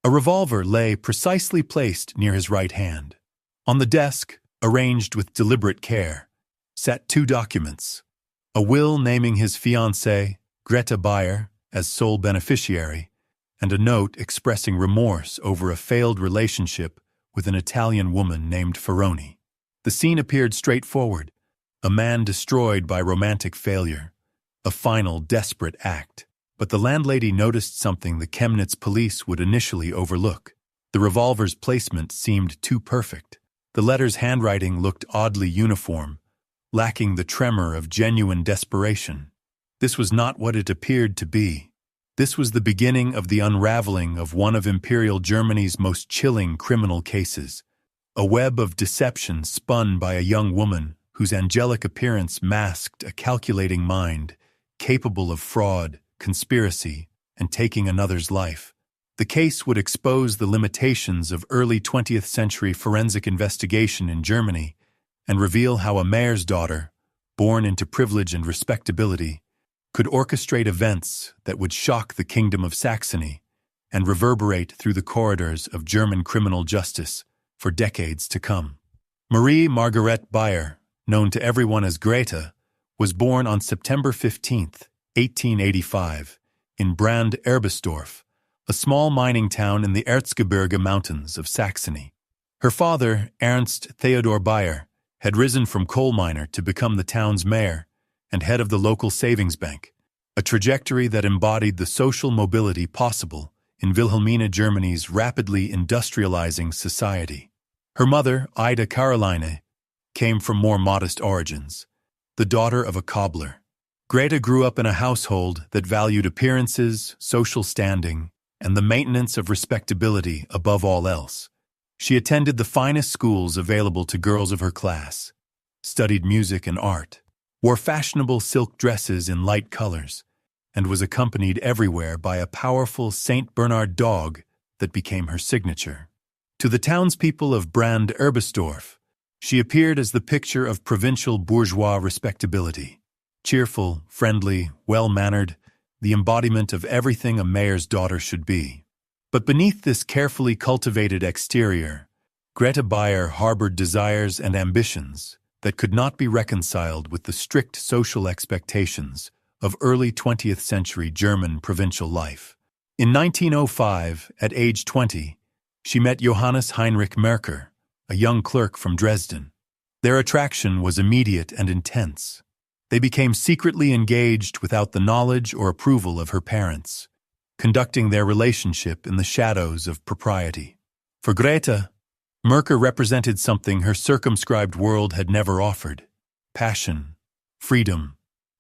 A revolver lay precisely placed near his right hand. On the desk, arranged with deliberate care, sat two documents: a will naming his fiancée, Greta Bayer, as sole beneficiary, and a note expressing remorse over a failed relationship with an Italian woman named Ferroni. The scene appeared straightforward: a man destroyed by romantic failure, a final desperate act. But the landlady noticed something the Chemnitz police would initially overlook. The revolver's placement seemed too perfect. The letter's handwriting looked oddly uniform, lacking the tremor of genuine desperation. This was not what it appeared to be. This was the beginning of the unraveling of one of Imperial Germany's most chilling criminal cases, a web of deception spun by a young woman whose angelic appearance masked a calculating mind, capable of fraud, conspiracy, and taking another's life. The case would expose the limitations of early 20th century forensic investigation in Germany and reveal how a mayor's daughter, born into privilege and respectability, could orchestrate events that would shock the Kingdom of Saxony and reverberate through the corridors of German criminal justice for decades to come. Marie Margaret Bayer, known to everyone as Greta, was born on September 15, 1885, in Brand Erbesdorf, a small mining town in the Erzgebirge Mountains of Saxony. Her father, Ernst Theodor Bayer, had risen from coal miner to become the town's mayor and head of the local savings bank, a trajectory that embodied the social mobility possible in Wilhelmina Germany's rapidly industrializing society. Her mother, Ida Caroline, came from more modest origins, the daughter of a cobbler. Greta grew up in a household that valued appearances, social standing, and the maintenance of respectability above all else. She attended the finest schools available to girls of her class, studied music and art, wore fashionable silk dresses in light colors, and was accompanied everywhere by a powerful St. Bernard dog that became her signature. To the townspeople of Brand Erbesdorf, she appeared as the picture of provincial bourgeois respectability. Cheerful, friendly, well-mannered, the embodiment of everything a mayor's daughter should be. But beneath this carefully cultivated exterior, Greta Bayer harbored desires and ambitions that could not be reconciled with the strict social expectations of early 20th century German provincial life. In 1905, at age 20, she met Johannes Heinrich Merker, a young clerk from Dresden. Their attraction was immediate and intense. They became secretly engaged without the knowledge or approval of her parents, conducting their relationship in the shadows of propriety. For Greta, Merker represented something her circumscribed world had never offered: passion, freedom,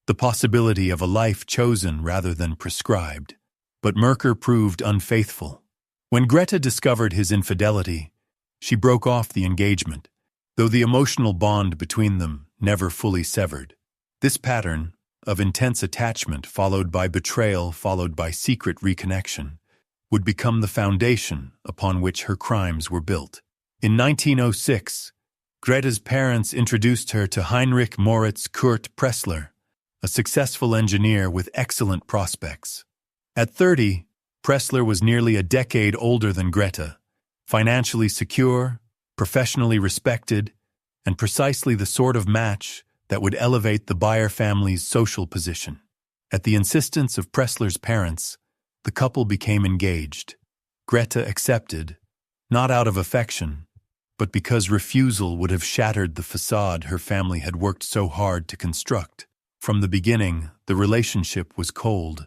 the possibility of a life chosen rather than prescribed. But Merker proved unfaithful. When Greta discovered his infidelity, she broke off the engagement, though the emotional bond between them never fully severed. This pattern of intense attachment followed by betrayal followed by secret reconnection would become the foundation upon which her crimes were built. In 1906, Greta's parents introduced her to Heinrich Moritz Kurt Pressler, a successful engineer with excellent prospects. At 30, Pressler was nearly a decade older than Greta, financially secure, professionally respected, and precisely the sort of match that would elevate the Bayer family's social position. At the insistence of Pressler's parents, the couple became engaged. Greta accepted, not out of affection, but because refusal would have shattered the facade her family had worked so hard to construct. From the beginning, the relationship was cold.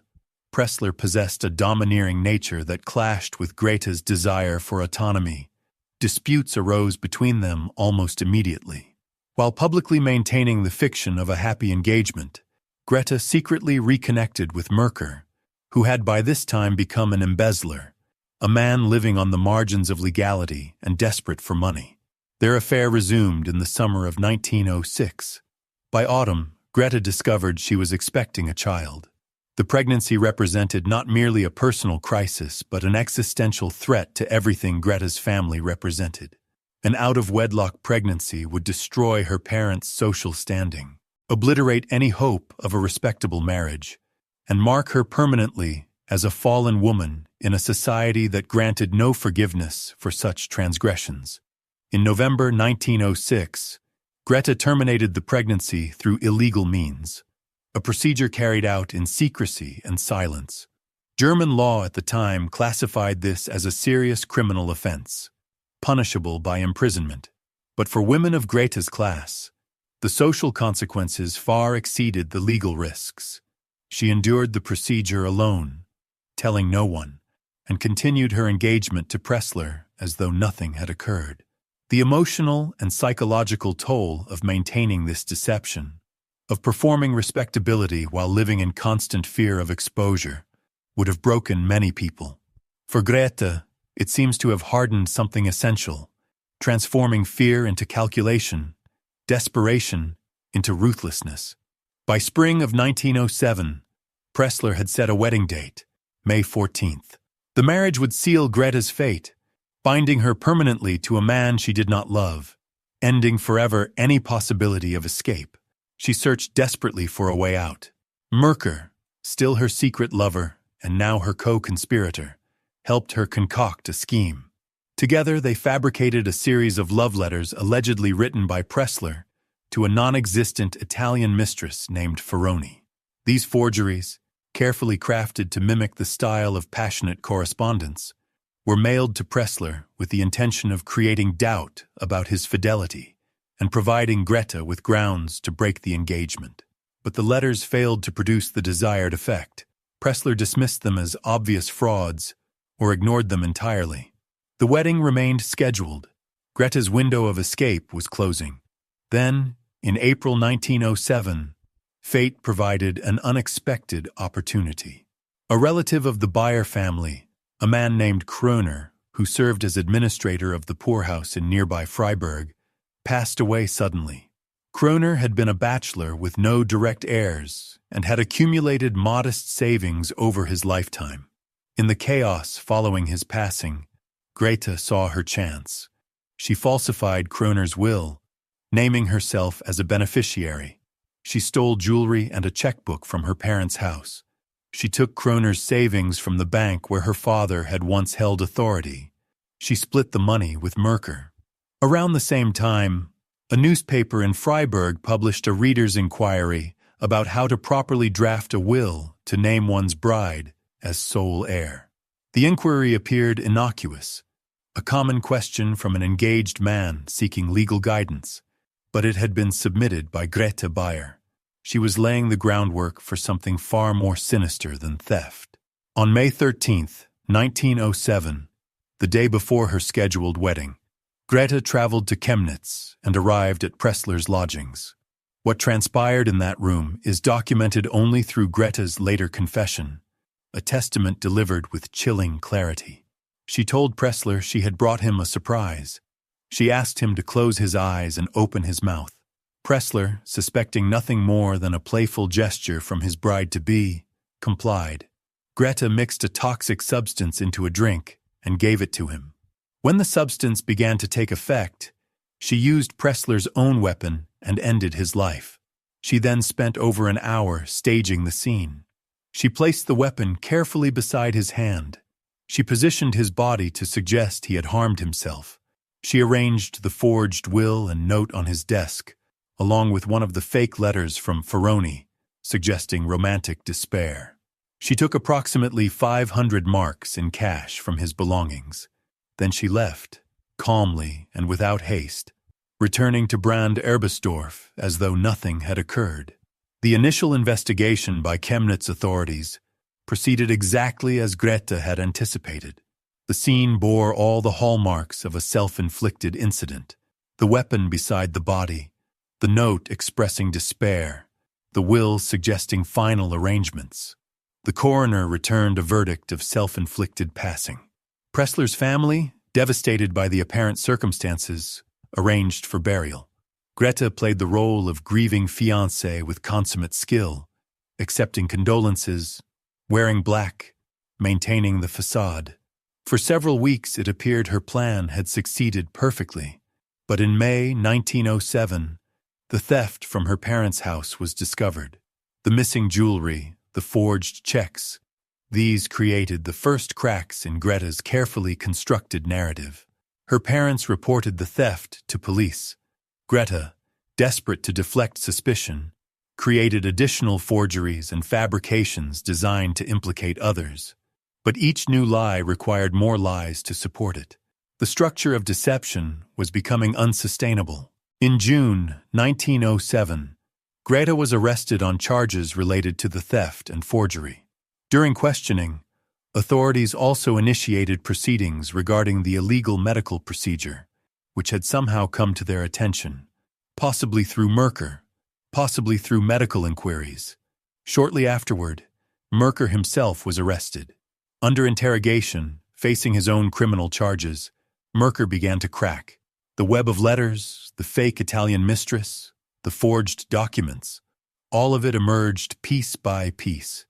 Pressler possessed a domineering nature that clashed with Greta's desire for autonomy. Disputes arose between them almost immediately. While publicly maintaining the fiction of a happy engagement, Greta secretly reconnected with Merker, who had by this time become an embezzler, a man living on the margins of legality and desperate for money. Their affair resumed in the summer of 1906. By autumn, Greta discovered she was expecting a child. The pregnancy represented not merely a personal crisis, but an existential threat to everything Greta's family represented. An out-of-wedlock pregnancy would destroy her parents' social standing, obliterate any hope of a respectable marriage, and mark her permanently as a fallen woman in a society that granted no forgiveness for such transgressions. In November 1906, Greta terminated the pregnancy through illegal means, a procedure carried out in secrecy and silence. German law at the time classified this as a serious criminal offense, punishable by imprisonment. But for women of Greta's class, the social consequences far exceeded the legal risks. She endured the procedure alone, telling no one, and continued her engagement to Pressler as though nothing had occurred. The emotional and psychological toll of maintaining this deception, of performing respectability while living in constant fear of exposure, would have broken many people. For Greta, it seems to have hardened something essential, transforming fear into calculation, desperation into ruthlessness. By spring of 1907, Pressler had set a wedding date, May 14th. The marriage would seal Greta's fate, binding her permanently to a man she did not love, ending forever any possibility of escape. She searched desperately for a way out. Merker, still her secret lover and now her co-conspirator, helped her concoct a scheme. Together they fabricated a series of love letters allegedly written by Pressler to a non-existent Italian mistress named Ferroni. These forgeries, carefully crafted to mimic the style of passionate correspondence, were mailed to Pressler with the intention of creating doubt about his fidelity and providing Greta with grounds to break the engagement. But the letters failed to produce the desired effect. Pressler dismissed them as obvious frauds or ignored them entirely. The wedding remained scheduled. Greta's window of escape was closing. Then, in April 1907, fate provided an unexpected opportunity. A relative of the Bayer family, a man named Kroner, who served as administrator of the poorhouse in nearby Freiburg, passed away suddenly. Kroner had been a bachelor with no direct heirs and had accumulated modest savings over his lifetime. In the chaos following his passing, Greta saw her chance. She falsified Kroner's will, naming herself as a beneficiary. She stole jewelry and a checkbook from her parents' house. She took Kroner's savings from the bank where her father had once held authority. She split the money with Merker. Around the same time, a newspaper in Freiburg published a reader's inquiry about how to properly draft a will to name one's bride as sole heir. The inquiry appeared innocuous, a common question from an engaged man seeking legal guidance, but it had been submitted by Greta Bayer. She was laying the groundwork for something far more sinister than theft. On May 13, 1907, the day before her scheduled wedding, Greta traveled to Chemnitz and arrived at Pressler's lodgings. What transpired in that room is documented only through Greta's later confession, a testament delivered with chilling clarity. She told Pressler she had brought him a surprise. She asked him to close his eyes and open his mouth. Pressler, suspecting nothing more than a playful gesture from his bride-to-be, complied. Greta mixed a toxic substance into a drink and gave it to him. When the substance began to take effect, she used Pressler's own weapon and ended his life. She then spent over an hour staging the scene. She placed the weapon carefully beside his hand. She positioned his body to suggest he had harmed himself. She arranged the forged will and note on his desk, along with one of the fake letters from Ferroni, suggesting romantic despair. She took approximately 500 marks in cash from his belongings. Then she left, calmly and without haste, returning to Brand Erbesdorf as though nothing had occurred. The initial investigation by Chemnitz authorities proceeded exactly as Greta had anticipated. The scene bore all the hallmarks of a self-inflicted incident: the weapon beside the body, the note expressing despair, the will suggesting final arrangements. The coroner returned a verdict of self-inflicted passing. Pressler's family, devastated by the apparent circumstances, arranged for burial. Greta played the role of grieving fiancée with consummate skill, accepting condolences, wearing black, maintaining the facade. For several weeks it appeared her plan had succeeded perfectly, but in May 1907, the theft from her parents' house was discovered. The missing jewelry, the forged checks, these created the first cracks in Greta's carefully constructed narrative. Her parents reported the theft to police. Greta, desperate to deflect suspicion, created additional forgeries and fabrications designed to implicate others. But each new lie required more lies to support it. The structure of deception was becoming unsustainable. In June 1907, Greta was arrested on charges related to the theft and forgery. During questioning, authorities also initiated proceedings regarding the illegal medical procedure, which had somehow come to their attention, possibly through Merker, possibly through medical inquiries. Shortly afterward, Merker himself was arrested. Under interrogation, facing his own criminal charges, Merker began to crack. The web of letters, the fake Italian mistress, the forged documents, all of it emerged piece by piece.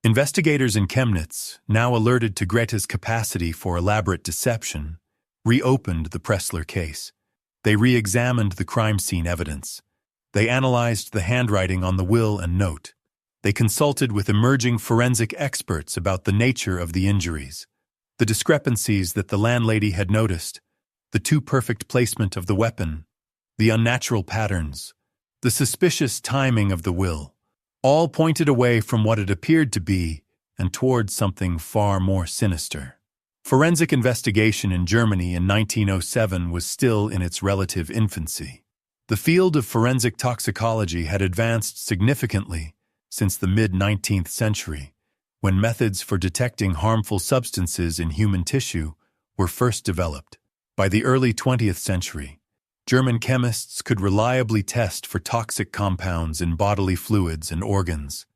Investigators in Chemnitz, now alerted to Greta's capacity for elaborate deception, reopened the Pressler case. They re-examined the crime scene evidence. They analyzed the handwriting on the will and note. They consulted with emerging forensic experts about the nature of the injuries, the discrepancies that the landlady had noticed, the too perfect placement of the weapon, the unnatural patterns, the suspicious timing of the will. All pointed away from what it appeared to be and towards something far more sinister. Forensic investigation in Germany in 1907 was still in its relative infancy. The field of forensic toxicology had advanced significantly since the mid-19th century, when methods for detecting harmful substances in human tissue were first developed. By the early 20th century, German chemists could reliably test for toxic compounds in bodily fluids and organs,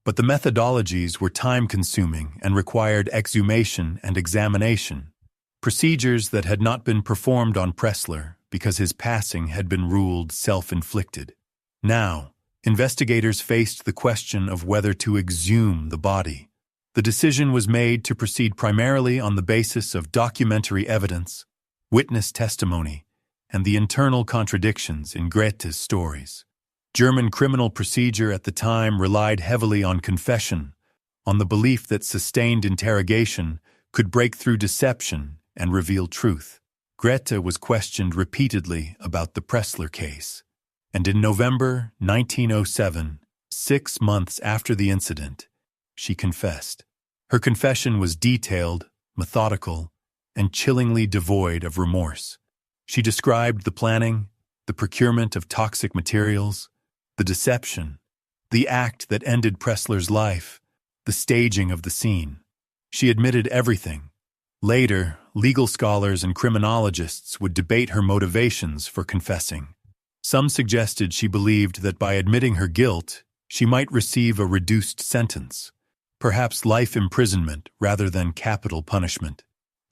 but the methodologies were time-consuming and required exhumation and examination, procedures that had not been performed on Pressler because his passing had been ruled self-inflicted. Now, investigators faced the question of whether to exhume the body. The decision was made to proceed primarily on the basis of documentary evidence, witness testimony, and the internal contradictions in Greta's stories. German criminal procedure at the time relied heavily on confession, on the belief that sustained interrogation could break through deception and reveal truth. Greta was questioned repeatedly about the Pressler case, and in November 1907, 6 months after the incident, she confessed. Her confession was detailed, methodical, and chillingly devoid of remorse. She described the planning, the procurement of toxic materials, the deception, the act that ended Pressler's life, the staging of the scene. She admitted everything. Later, legal scholars and criminologists would debate her motivations for confessing. Some suggested she believed that by admitting her guilt, she might receive a reduced sentence, perhaps life imprisonment rather than capital punishment.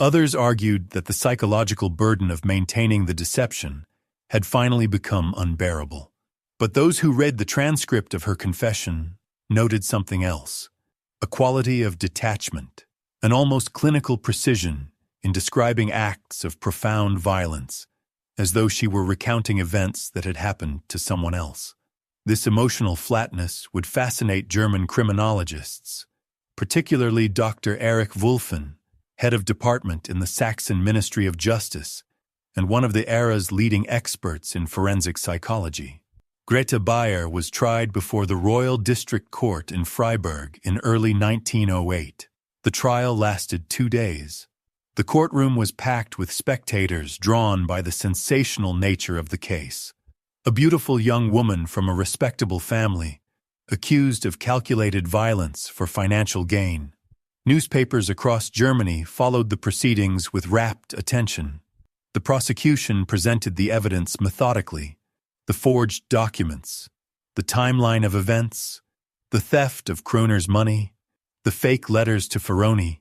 Others argued that the psychological burden of maintaining the deception had finally become unbearable. But those who read the transcript of her confession noted something else: a quality of detachment, an almost clinical precision in describing acts of profound violence, as though she were recounting events that had happened to someone else. This emotional flatness would fascinate German criminologists, particularly Dr. Erich Wulffen, head of department in the Saxon Ministry of Justice and one of the era's leading experts in forensic psychology. Greta Bayer was tried before the Royal District Court in Freiburg in early 1908. The trial lasted 2 days. The courtroom was packed with spectators drawn by the sensational nature of the case. A beautiful young woman from a respectable family, accused of calculated violence for financial gain. Newspapers across Germany followed the proceedings with rapt attention. The prosecution presented the evidence methodically: the forged documents, the timeline of events, the theft of Kroner's money, the fake letters to Ferroni,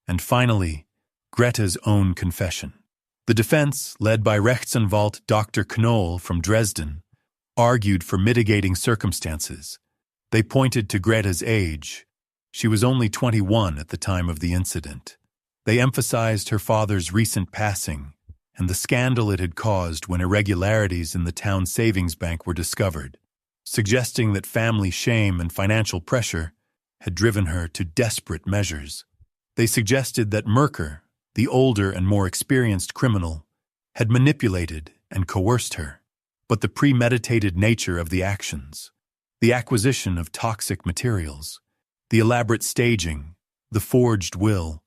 and finally, Greta's own confession. The defense, led by Rechtsanwalt Dr. Knoll from Dresden, argued for mitigating circumstances. They pointed to Greta's age. She was only 21 at the time of the incident. They emphasized her father's recent passing and the scandal it had caused when irregularities in the town savings bank were discovered, suggesting that family shame and financial pressure had driven her to desperate measures. They suggested that Merker, the older and more experienced criminal, had manipulated and coerced her. But the premeditated nature of the actions, the acquisition of toxic materials, the elaborate staging, the forged will,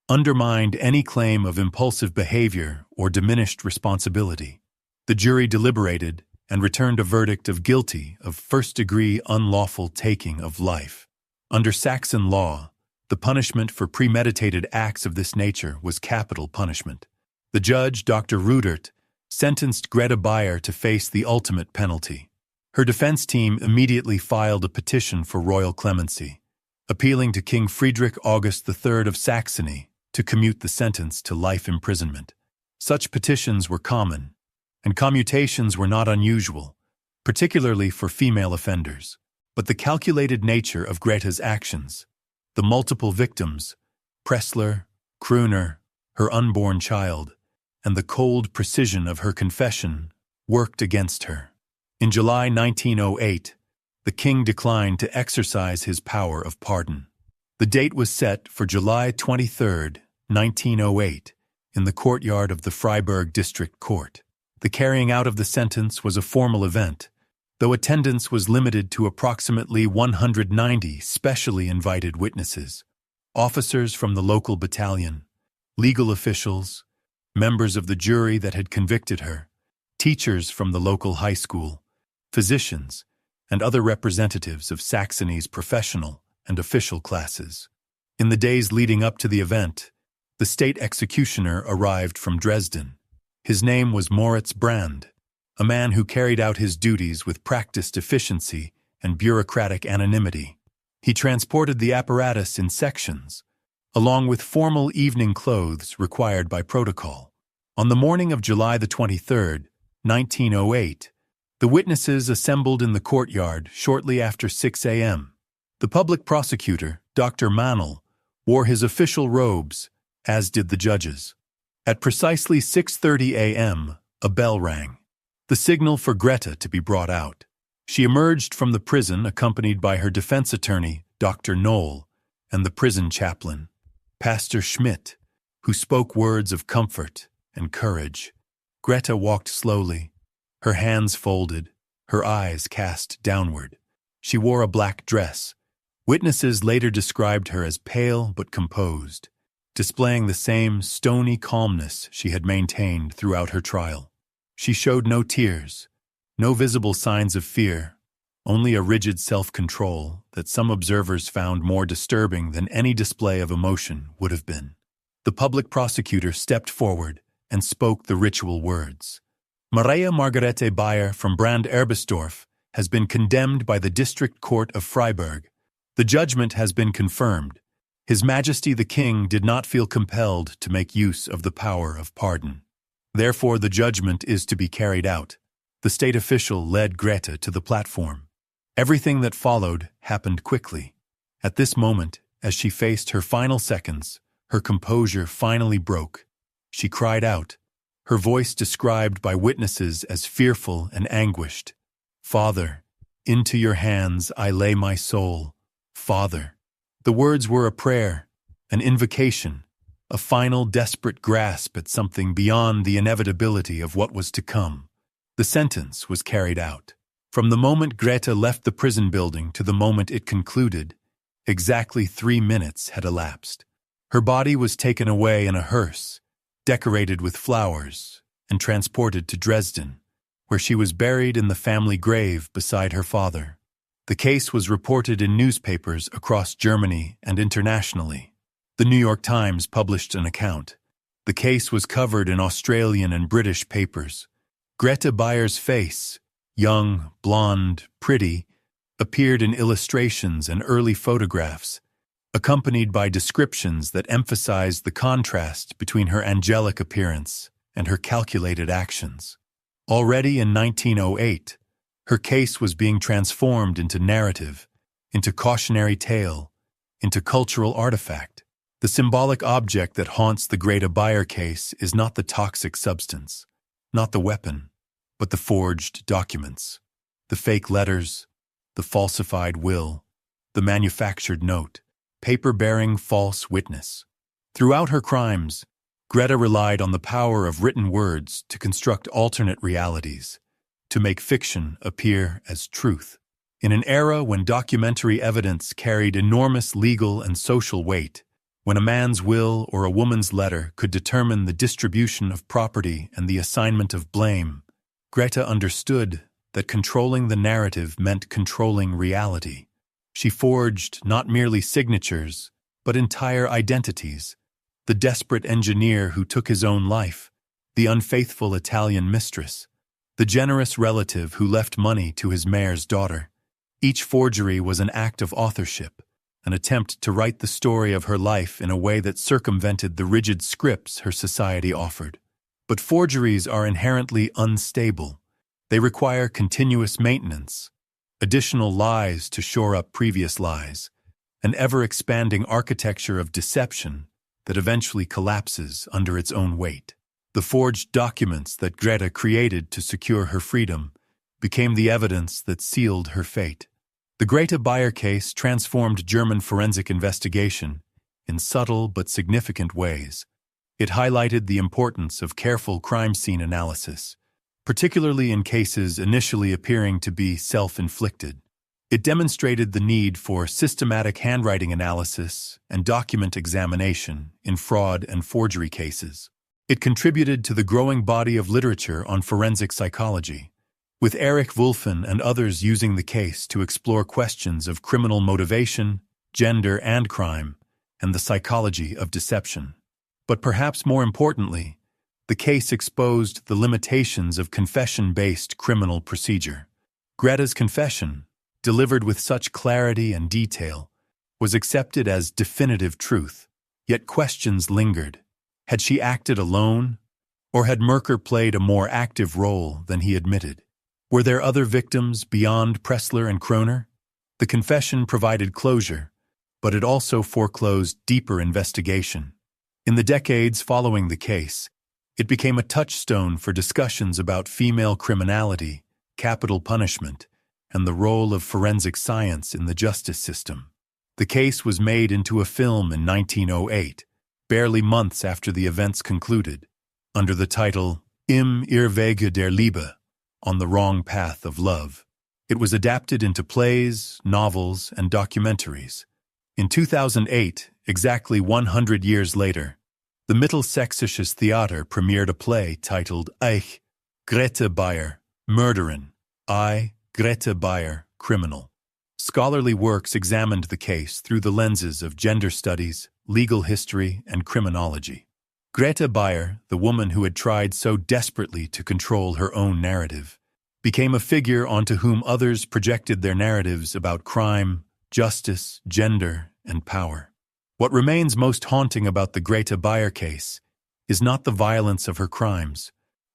undermined any claim of impulsive behavior or diminished responsibility. The jury deliberated and returned a verdict of guilty of first-degree unlawful taking of life. Under Saxon law, the punishment for premeditated acts of this nature was capital punishment. The judge, Dr. Rudert, sentenced Greta Bayer to face the ultimate penalty. Her defense team immediately filed a petition for royal clemency, appealing to King Friedrich August III of Saxony to commute the sentence to life imprisonment. Such petitions were common, and commutations were not unusual, particularly for female offenders. But the calculated nature of Greta's actions, the multiple victims, Pressler, Kroner, her unborn child, and the cold precision of her confession worked against her. In July 1908, the king declined to exercise his power of pardon. The date was set for July 23, 1908, in the courtyard of the Freiburg District Court. The carrying out of the sentence was a formal event, though attendance was limited to approximately 190 specially invited witnesses, officers from the local battalion, legal officials, members of the jury that had convicted her, teachers from the local high school, physicians, and other representatives of Saxony's professional and official classes. In the days leading up to the event, the state executioner arrived from Dresden. His name was Moritz Brand, a man who carried out his duties with practiced efficiency and bureaucratic anonymity. He transported the apparatus in sections, along with formal evening clothes required by protocol. On the morning of July the 23rd, 1908, the witnesses assembled in the courtyard shortly after 6 a.m. The public prosecutor, Dr. Mannel, wore his official robes, as did the judges. At precisely 6:30 a.m., a bell rang, the signal for Greta to be brought out. She emerged from the prison accompanied by her defense attorney, Dr. Knoll, and the prison chaplain, Pastor Schmidt, who spoke words of comfort and courage. Greta walked slowly, her hands folded, her eyes cast downward. She wore a black dress. Witnesses later described her as pale but composed, displaying the same stony calmness she had maintained throughout her trial. She showed no tears, no visible signs of fear, only a rigid self-control that some observers found more disturbing than any display of emotion would have been. The public prosecutor stepped forward and spoke the ritual words. Maria Margarete Bayer from Brand Erbesdorf has been condemned by the District Court of Freiburg. The judgment has been confirmed. His Majesty the King did not feel compelled to make use of the power of pardon. Therefore, the judgment is to be carried out. The state official led Greta to the platform. Everything that followed happened quickly. At this moment, as she faced her final seconds, her composure finally broke. She cried out, her voice described by witnesses as fearful and anguished. "Father, into your hands I lay my soul. Father." The words were a prayer, an invocation, a final desperate grasp at something beyond the inevitability of what was to come. The sentence was carried out. From the moment Greta left the prison building to the moment it concluded, exactly 3 minutes had elapsed. Her body was taken away in a hearse, decorated with flowers, and transported to Dresden, where she was buried in the family grave beside her father. The case was reported in newspapers across Germany and internationally. The New York Times published an account. The case was covered in Australian and British papers. Greta Bayer's face, young, blonde, pretty, appeared in illustrations and early photographs, accompanied by descriptions that emphasized the contrast between her angelic appearance and her calculated actions. Already in 1908, her case was being transformed into narrative, into cautionary tale, into cultural artifact. The symbolic object that haunts the Greta Bayer case is not the toxic substance, not the weapon, but the forged documents, the fake letters, the falsified will, the manufactured note, paper-bearing false witness. Throughout her crimes, Greta relied on the power of written words to construct alternate realities, to make fiction appear as truth. In an era when documentary evidence carried enormous legal and social weight, when a man's will or a woman's letter could determine the distribution of property and the assignment of blame, Greta understood that controlling the narrative meant controlling reality. She forged not merely signatures, but entire identities. The desperate engineer who took his own life, the unfaithful Italian mistress, the generous relative who left money to his mayor's daughter. Each forgery was an act of authorship, an attempt to write the story of her life in a way that circumvented the rigid scripts her society offered. But forgeries are inherently unstable. They require continuous maintenance, additional lies to shore up previous lies, an ever-expanding architecture of deception that eventually collapses under its own weight. The forged documents that Greta created to secure her freedom became the evidence that sealed her fate. The Greta Bayer case transformed German forensic investigation in subtle but significant ways. It highlighted the importance of careful crime scene analysis, particularly in cases initially appearing to be self-inflicted. It demonstrated the need for systematic handwriting analysis and document examination in fraud and forgery cases. It contributed to the growing body of literature on forensic psychology, with Erich Wulffen and others using the case to explore questions of criminal motivation, gender and crime, and the psychology of deception. But perhaps more importantly, the case exposed the limitations of confession-based criminal procedure. Greta's confession, delivered with such clarity and detail, was accepted as definitive truth, yet questions lingered. Had she acted alone, or had Merker played a more active role than he admitted? Were there other victims beyond Pressler and Kroner? The confession provided closure, but it also foreclosed deeper investigation. In the decades following the case, it became a touchstone for discussions about female criminality, capital punishment, and the role of forensic science in the justice system. The case was made into a film in 1908, barely months after the events concluded, under the title Im Irrwege der Liebe, On the Wrong Path of Love. It was adapted into plays, novels, and documentaries. In 2008, exactly 100 years later, the Mittelsächsisches Theater premiered a play titled Ich, Greta Bayer, Mörderin, I, Greta Bayer, Criminal. Scholarly works examined the case through the lenses of gender studies, legal history, and criminology. Greta Bayer, the woman who had tried so desperately to control her own narrative, became a figure onto whom others projected their narratives about crime, justice, gender, and power. What remains most haunting about the Greta Bayer case is not the violence of her crimes,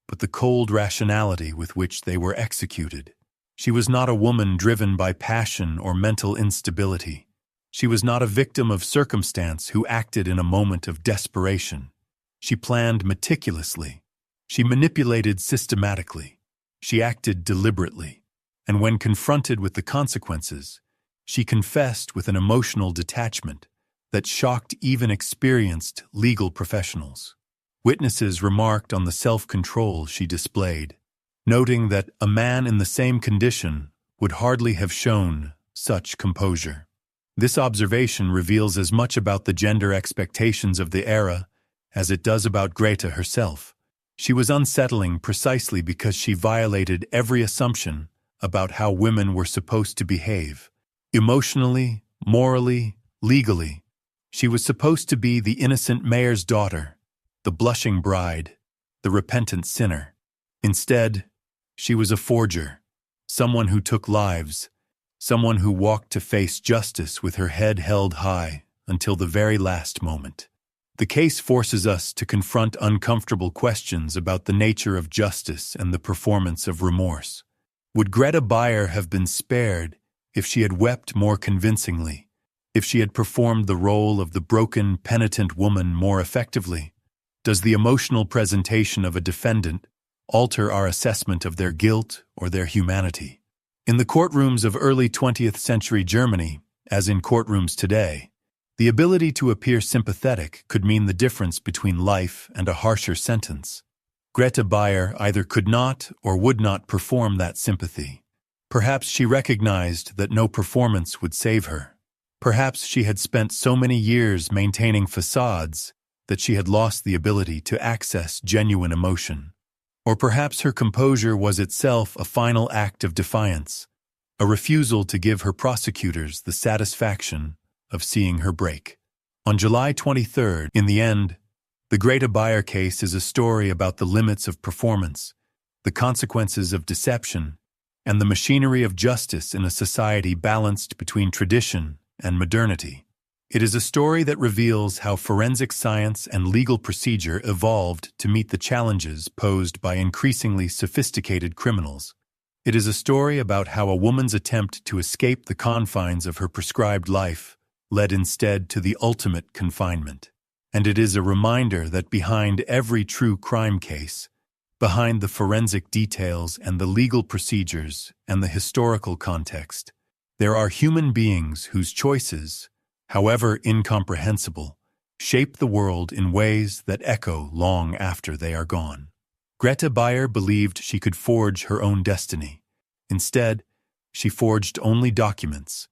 but the cold rationality with which they were executed. She was not a woman driven by passion or mental instability. She was not a victim of circumstance who acted in a moment of desperation. She planned meticulously. She manipulated systematically. She acted deliberately. And when confronted with the consequences, she confessed with an emotional detachment that shocked even experienced legal professionals. Witnesses remarked on the self-control she displayed, noting that a man in the same condition would hardly have shown such composure. This observation reveals as much about the gender expectations of the era as it does about Greta herself. She was unsettling precisely because she violated every assumption about how women were supposed to behave. Emotionally, morally, legally, she was supposed to be the innocent mayor's daughter, the blushing bride, the repentant sinner. Instead, she was a forger, someone who took lives, someone who walked to face justice with her head held high until the very last moment. The case forces us to confront uncomfortable questions about the nature of justice and the performance of remorse. Would Greta Beyer have been spared if she had wept more convincingly, if she had performed the role of the broken, penitent woman more effectively? Does the emotional presentation of a defendant alter our assessment of their guilt or their humanity? In the courtrooms of early 20th century Germany, as in courtrooms today, the ability to appear sympathetic could mean the difference between life and a harsher sentence. Greta Beyer either could not or would not perform that sympathy. Perhaps she recognized that no performance would save her. Perhaps she had spent so many years maintaining facades that she had lost the ability to access genuine emotion. Or perhaps her composure was itself a final act of defiance, a refusal to give her prosecutors the satisfaction of seeing her break. On July 23rd, in the end, the Greta Beyer case is a story about the limits of performance, the consequences of deception, and the machinery of justice in a society balanced between tradition and modernity. It is a story that reveals how forensic science and legal procedure evolved to meet the challenges posed by increasingly sophisticated criminals. It is a story about how a woman's attempt to escape the confines of her prescribed life led instead to the ultimate confinement. And it is a reminder that behind every true crime case, behind the forensic details and the legal procedures and the historical context, there are human beings whose choices, however incomprehensible, shape the world in ways that echo long after they are gone. Greta Beyer believed she could forge her own destiny. Instead, she forged only documents,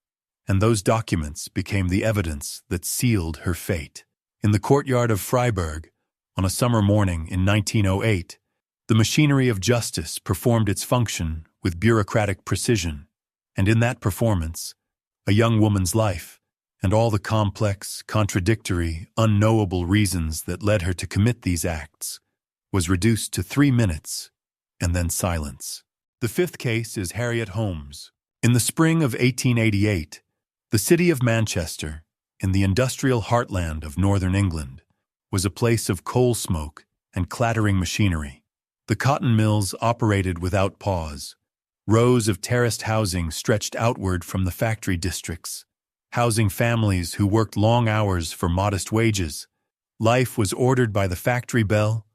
and those documents became the evidence that sealed her fate. In the courtyard of Freiburg, on a summer morning in 1908, the machinery of justice performed its function with bureaucratic precision, and in that performance, a young woman's life, and all the complex, contradictory, unknowable reasons that led her to commit these acts, was reduced to 3 minutes, and then silence. The fifth case is Harriet Holmes. In the spring of 1888, the city of Manchester, in the industrial heartland of northern England, was a place of coal smoke and clattering machinery. The cotton mills operated without pause. Rows of terraced housing stretched outward from the factory districts, housing families who worked long hours for modest wages. Life was ordered by the factory bell,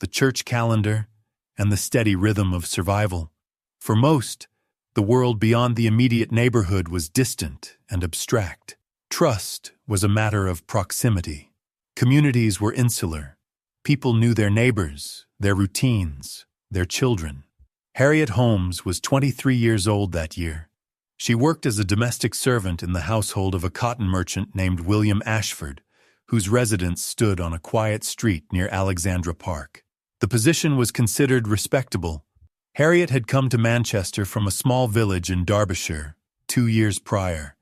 the church calendar, and the steady rhythm of survival. For most, the world beyond the immediate neighborhood was distant and abstract. Trust was a matter of proximity. Communities were insular. People knew their neighbors, their routines, their children. Harriet Holmes was 23 years old that year. She worked as a domestic servant in the household of a cotton merchant named William Ashford, whose residence stood on a quiet street near Alexandra Park. The position was considered respectable. Harriet had come to Manchester from a small village in Derbyshire 2 years prior,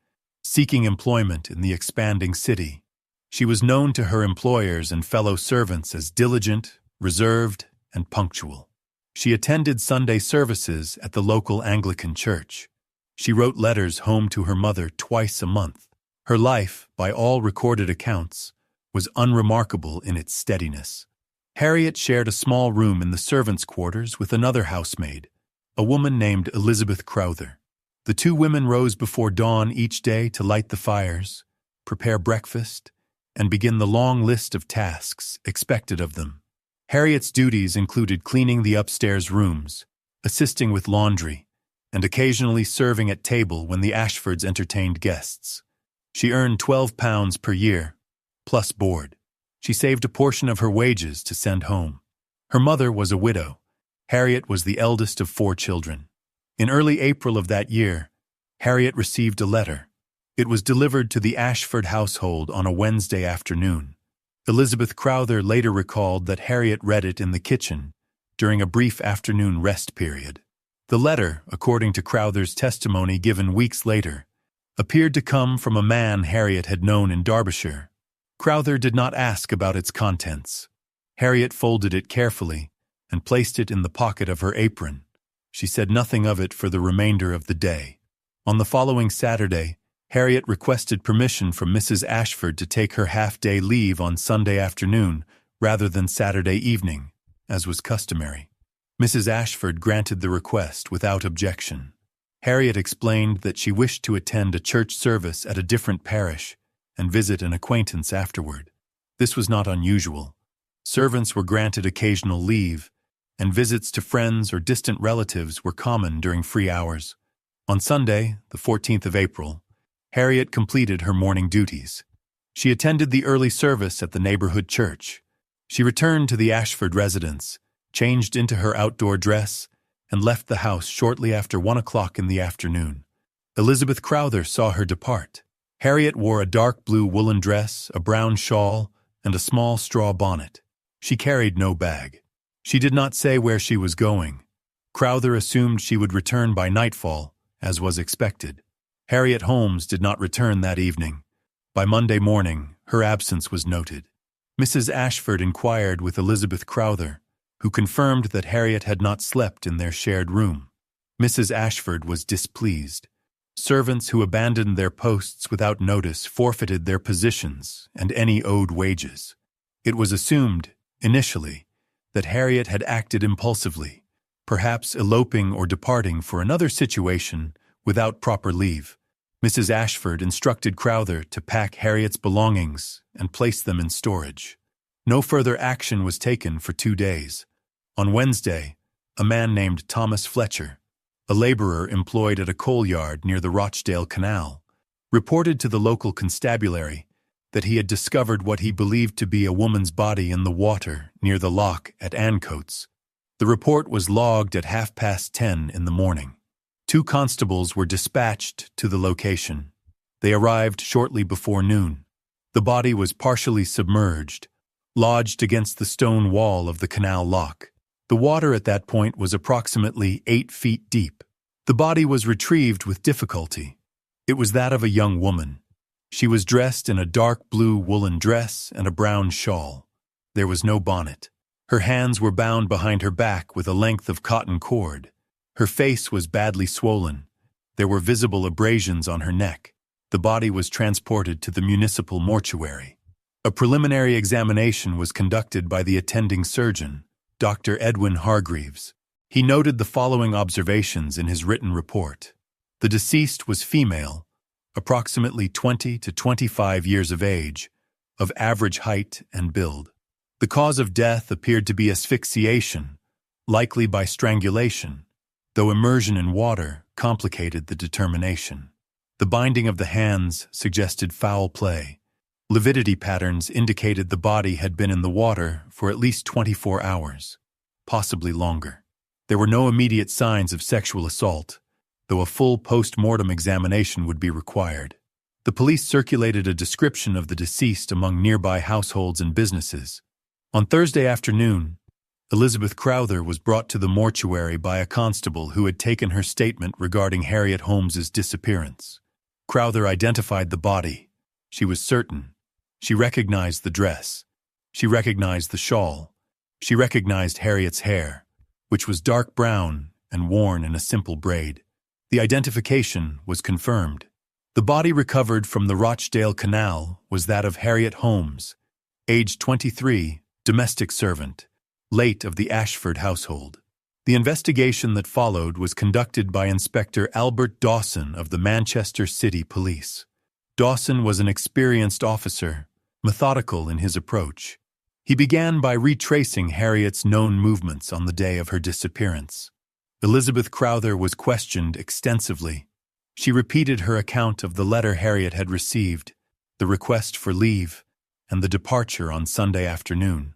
seeking employment in the expanding city. She was known to her employers and fellow servants as diligent, reserved, and punctual. She attended Sunday services at the local Anglican church. She wrote letters home to her mother twice a month. Her life, by all recorded accounts, was unremarkable in its steadiness. Harriet shared a small room in the servants' quarters with another housemaid, a woman named Elizabeth Crowther. The two women rose before dawn each day to light the fires, prepare breakfast, and begin the long list of tasks expected of them. Harriet's duties included cleaning the upstairs rooms, assisting with laundry, and occasionally serving at table when the Ashfords entertained guests. She earned £12 per year, plus board. She saved a portion of her wages to send home. Her mother was a widow. Harriet was the eldest of 4 children. In early April of that year, Harriet received a letter. It was delivered to the Ashford household on a Wednesday afternoon. Elizabeth Crowther later recalled that Harriet read it in the kitchen during a brief afternoon rest period. The letter, according to Crowther's testimony given weeks later, appeared to come from a man Harriet had known in Derbyshire. Crowther did not ask about its contents. Harriet folded it carefully and placed it in the pocket of her apron. She said nothing of it for the remainder of the day. On the following Saturday, Harriet requested permission from Mrs. Ashford to take her half-day leave on Sunday afternoon rather than Saturday evening, as was customary. Mrs. Ashford granted the request without objection. Harriet explained that she wished to attend a church service at a different parish and visit an acquaintance afterward. This was not unusual. Servants were granted occasional leave, and visits to friends or distant relatives were common during free hours. On Sunday, the 14th of April, Harriet completed her morning duties. She attended the early service at the neighborhood church. She returned to the Ashford residence, changed into her outdoor dress, and left the house shortly after 1 o'clock in the afternoon. Elizabeth Crowther saw her depart. Harriet wore a dark blue woolen dress, a brown shawl, and a small straw bonnet. She carried no bag. She did not say where she was going. Crowther assumed she would return by nightfall, as was expected. Harriet Holmes did not return that evening. By Monday morning, her absence was noted. Mrs. Ashford inquired with Elizabeth Crowther, who confirmed that Harriet had not slept in their shared room. Mrs. Ashford was displeased. Servants who abandoned their posts without notice forfeited their positions and any owed wages. It was assumed, initially, that Harriet had acted impulsively, perhaps eloping or departing for another situation without proper leave. Mrs. Ashford instructed Crowther to pack Harriet's belongings and place them in storage. No further action was taken for 2 days. On Wednesday, a man named Thomas Fletcher, a laborer employed at a coal yard near the Rochdale Canal, reported to the local constabulary that he had discovered what he believed to be a woman's body in the water near the lock at Ancoats. The report was logged at 10:30 in the morning. 2 constables were dispatched to the location. They arrived shortly before noon. The body was partially submerged, lodged against the stone wall of the canal lock. The water at that point was approximately 8 feet deep. The body was retrieved with difficulty. It was that of a young woman. She was dressed in a dark blue woolen dress and a brown shawl. There was no bonnet. Her hands were bound behind her back with a length of cotton cord. Her face was badly swollen. There were visible abrasions on her neck. The body was transported to the municipal mortuary. A preliminary examination was conducted by the attending surgeon, Dr. Edwin Hargreaves. He noted the following observations in his written report. The deceased was female, approximately 20 to 25 years of age, of average height and build. The cause of death appeared to be asphyxiation, likely by strangulation, though immersion in water complicated the determination. The binding of the hands suggested foul play. Lividity patterns indicated the body had been in the water for at least 24 hours, possibly longer. There were no immediate signs of sexual assault, though a full post-mortem examination would be required. The police circulated a description of the deceased among nearby households and businesses. On Thursday afternoon, Elizabeth Crowther was brought to the mortuary by a constable who had taken her statement regarding Harriet Holmes's disappearance. Crowther identified the body. She was certain. She recognized the dress. She recognized the shawl. She recognized Harriet's hair, which was dark brown and worn in a simple braid. The identification was confirmed. The body recovered from the Rochdale Canal was that of Harriet Holmes, age 23, domestic servant, late of the Ashford household. The investigation that followed was conducted by Inspector Albert Dawson of the Manchester City Police. Dawson was an experienced officer, methodical in his approach. He began by retracing Harriet's known movements on the day of her disappearance. Elizabeth Crowther was questioned extensively. She repeated her account of the letter Harriet had received, the request for leave, and the departure on Sunday afternoon.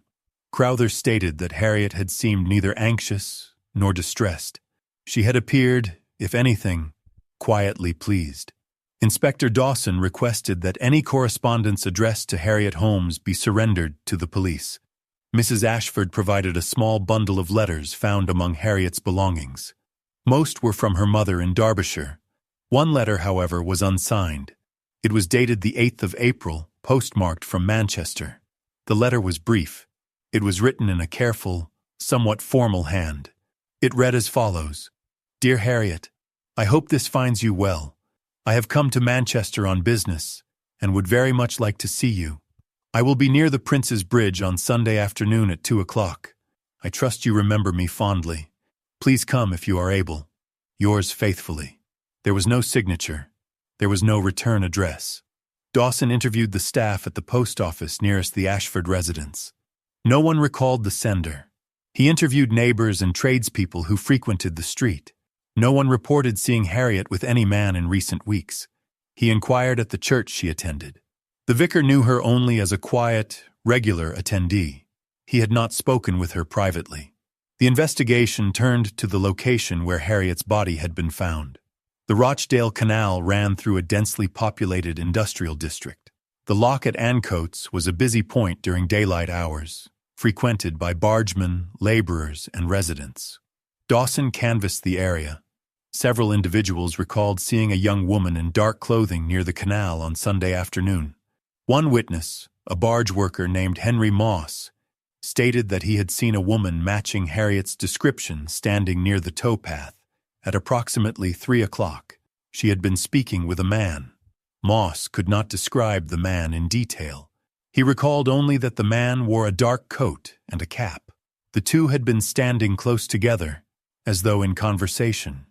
Crowther stated that Harriet had seemed neither anxious nor distressed. She had appeared, if anything, quietly pleased. Inspector Dawson requested that any correspondence addressed to Harriet Holmes be surrendered to the police. Mrs. Ashford provided a small bundle of letters found among Harriet's belongings. Most were from her mother in Derbyshire. One letter, however, was unsigned. It was dated the 8th of April, postmarked from Manchester. The letter was brief. It was written in a careful, somewhat formal hand. It read as follows: Dear Harriet, I hope this finds you well. I have come to Manchester on business and would very much like to see you. I will be near the Prince's Bridge on Sunday afternoon at 2 o'clock. I trust you remember me fondly. Please come if you are able. Yours faithfully. There was no signature. There was no return address. Dawson interviewed the staff at the post office nearest the Ashford residence. No one recalled the sender. He interviewed neighbors and tradespeople who frequented the street. No one reported seeing Harriet with any man in recent weeks. He inquired at the church she attended. The vicar knew her only as a quiet, regular attendee. He had not spoken with her privately. The investigation turned to the location where Harriet's body had been found. The Rochdale Canal ran through a densely populated industrial district. The lock at Ancoats was a busy point during daylight hours, frequented by bargemen, laborers, and residents. Dawson canvassed the area. Several individuals recalled seeing a young woman in dark clothing near the canal on Sunday afternoon. One witness, a barge worker named Henry Moss, stated that he had seen a woman matching Harriet's description standing near the towpath at approximately 3 o'clock. She had been speaking with a man. Moss could not describe the man in detail. He recalled only that the man wore a dark coat and a cap. The two had been standing close together, as though in conversation.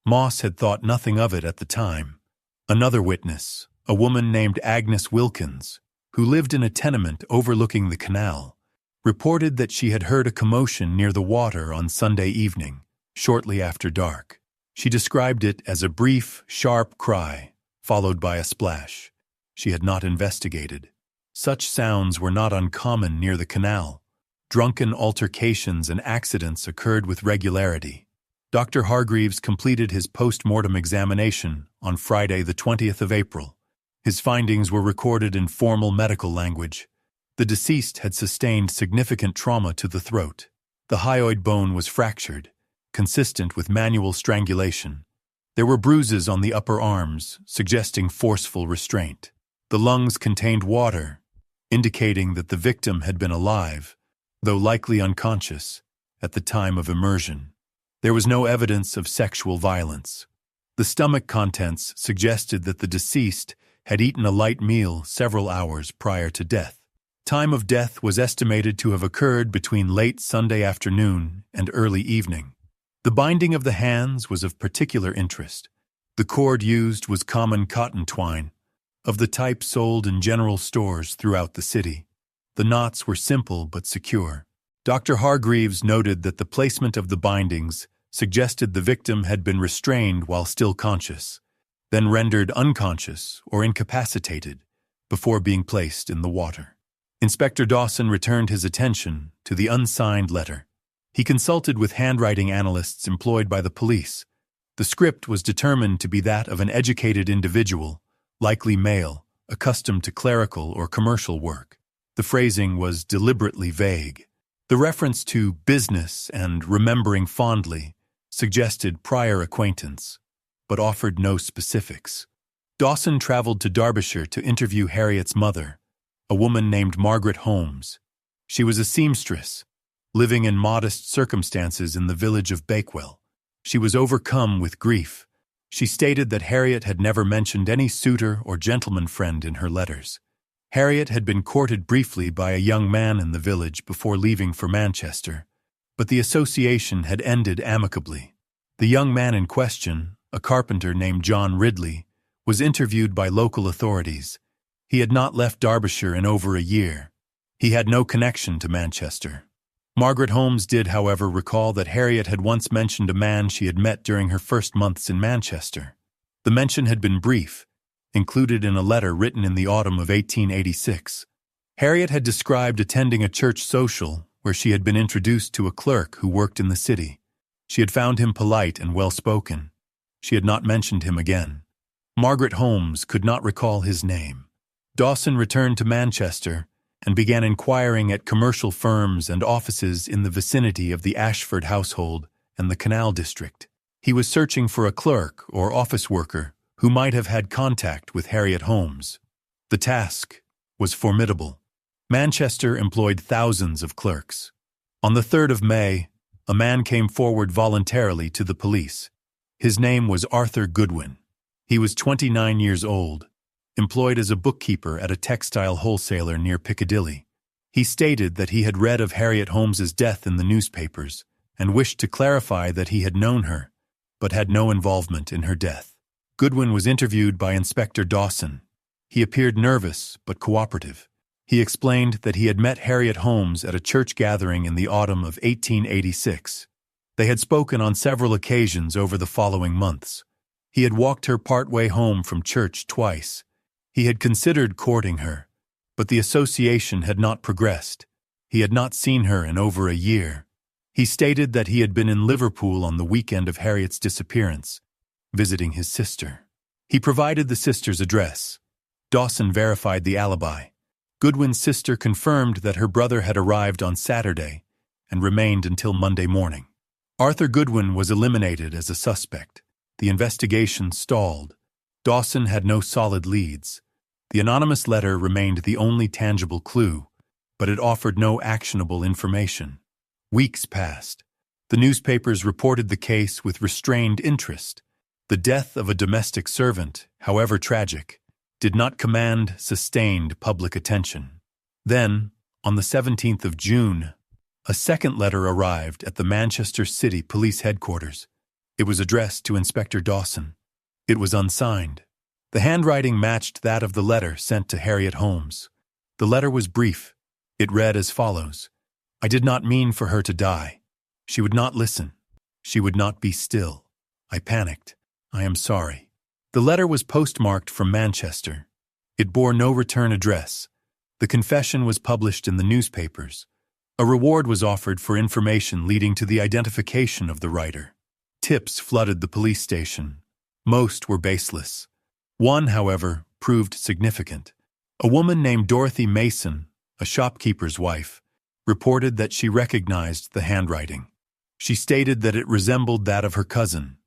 Moss had thought nothing of it at the time. Another witness, a woman named Agnes Wilkins, who lived in a tenement overlooking the canal, reported that she had heard a commotion near the water on Sunday evening, shortly after dark. She described it as a brief, sharp cry, followed by a splash. She had not investigated. Such sounds were not uncommon near the canal. Drunken altercations and accidents occurred with regularity. Dr. Hargreaves completed his post-mortem examination on Friday, the 20th of April. His findings were recorded in formal medical language. The deceased had sustained significant trauma to the throat. The hyoid bone was fractured, consistent with manual strangulation. There were bruises on the upper arms, suggesting forceful restraint. The lungs contained water, indicating that the victim had been alive, though likely unconscious, at the time of immersion. There was no evidence of sexual violence. The stomach contents suggested that the deceased had eaten a light meal several hours prior to death. Time of death was estimated to have occurred between late Sunday afternoon and early evening. The binding of the hands was of particular interest. The cord used was common cotton twine, of the type sold in general stores throughout the city. The knots were simple but secure. Dr. Hargreaves noted that the placement of the bindings suggested the victim had been restrained while still conscious, then rendered unconscious or incapacitated before being placed in the water. Inspector Dawson returned his attention to the unsigned letter. He consulted with handwriting analysts employed by the police. The script was determined to be that of an educated individual, likely male, accustomed to clerical or commercial work. The phrasing was deliberately vague. The reference to business and remembering fondly suggested prior acquaintance, but offered no specifics. Dawson traveled to Derbyshire to interview Harriet's mother, a woman named Margaret Holmes. She was a seamstress, living in modest circumstances in the village of Bakewell. She was overcome with grief. She stated that Harriet had never mentioned any suitor or gentleman friend in her letters. Harriet had been courted briefly by a young man in the village before leaving for Manchester, but the association had ended amicably. The young man in question, a carpenter named John Ridley, was interviewed by local authorities. He had not left Derbyshire in over a year. He had no connection to Manchester. Margaret Holmes did, however, recall that Harriet had once mentioned a man she had met during her first months in Manchester. The mention had been brief, included in a letter written in the autumn of 1886. Harriet had described attending a church social where she had been introduced to a clerk who worked in the city. She had found him polite and well-spoken. She had not mentioned him again. Margaret Holmes could not recall his name. Dawson returned to Manchester and began inquiring at commercial firms and offices in the vicinity of the Ashford household and the Canal District. He was searching for a clerk or office worker who might have had contact with Harriet Holmes. The task was formidable. Manchester employed thousands of clerks. On the 3rd of May, a man came forward voluntarily to the police. His name was Arthur Goodwin. He was 29 years old, employed as a bookkeeper at a textile wholesaler near Piccadilly. He stated that he had read of Harriet Holmes's death in the newspapers and wished to clarify that he had known her, but had no involvement in her death. Goodwin was interviewed by Inspector Dawson. He appeared nervous but cooperative. He explained that he had met Harriet Holmes at a church gathering in the autumn of 1886. They had spoken on several occasions over the following months. He had walked her partway home from church twice. He had considered courting her, but the association had not progressed. He had not seen her in over a year. He stated that he had been in Liverpool on the weekend of Harriet's disappearance, visiting his sister. He provided the sister's address. Dawson verified the alibi. Goodwin's sister confirmed that her brother had arrived on Saturday and remained until Monday morning. Arthur Goodwin was eliminated as a suspect. The investigation stalled. Dawson had no solid leads. The anonymous letter remained the only tangible clue, but it offered no actionable information. Weeks passed. The newspapers reported the case with restrained interest. The death of a domestic servant, however tragic, did not command sustained public attention. Then, on the 17th of June, a second letter arrived at the Manchester City Police Headquarters. It was addressed to Inspector Dawson. It was unsigned. The handwriting matched that of the letter sent to Harriet Holmes. The letter was brief. It read as follows: "I did not mean for her to die. She would not listen. She would not be still. I panicked. I am sorry." The letter was postmarked from Manchester. It bore no return address. The confession was published in the newspapers. A reward was offered for information leading to the identification of the writer. Tips flooded the police station. Most were baseless. One, however, proved significant. A woman named Dorothy Mason, a shopkeeper's wife, reported that she recognized the handwriting. She stated that it resembled that of her cousin,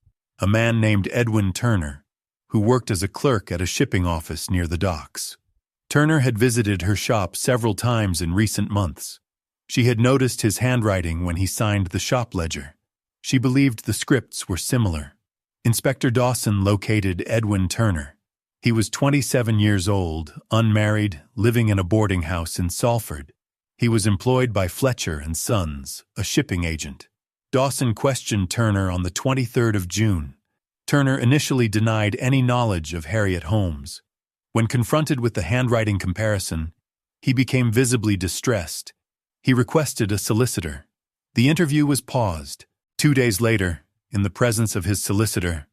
a man named Edwin Turner, who worked as a clerk at a shipping office near the docks. Turner had visited her shop several times in recent months. She had noticed his handwriting when he signed the shop ledger. She believed the scripts were similar. Inspector Dawson located Edwin Turner. He was 27 years old, unmarried, living in a boarding house in Salford. He was employed by Fletcher and Sons, a shipping agent. Dawson questioned Turner on the 23rd of June. Turner initially denied any knowledge of Harriet Holmes. When confronted with the handwriting comparison, he became visibly distressed. He requested a solicitor. The interview was paused. 2 days later, in the presence of his solicitor,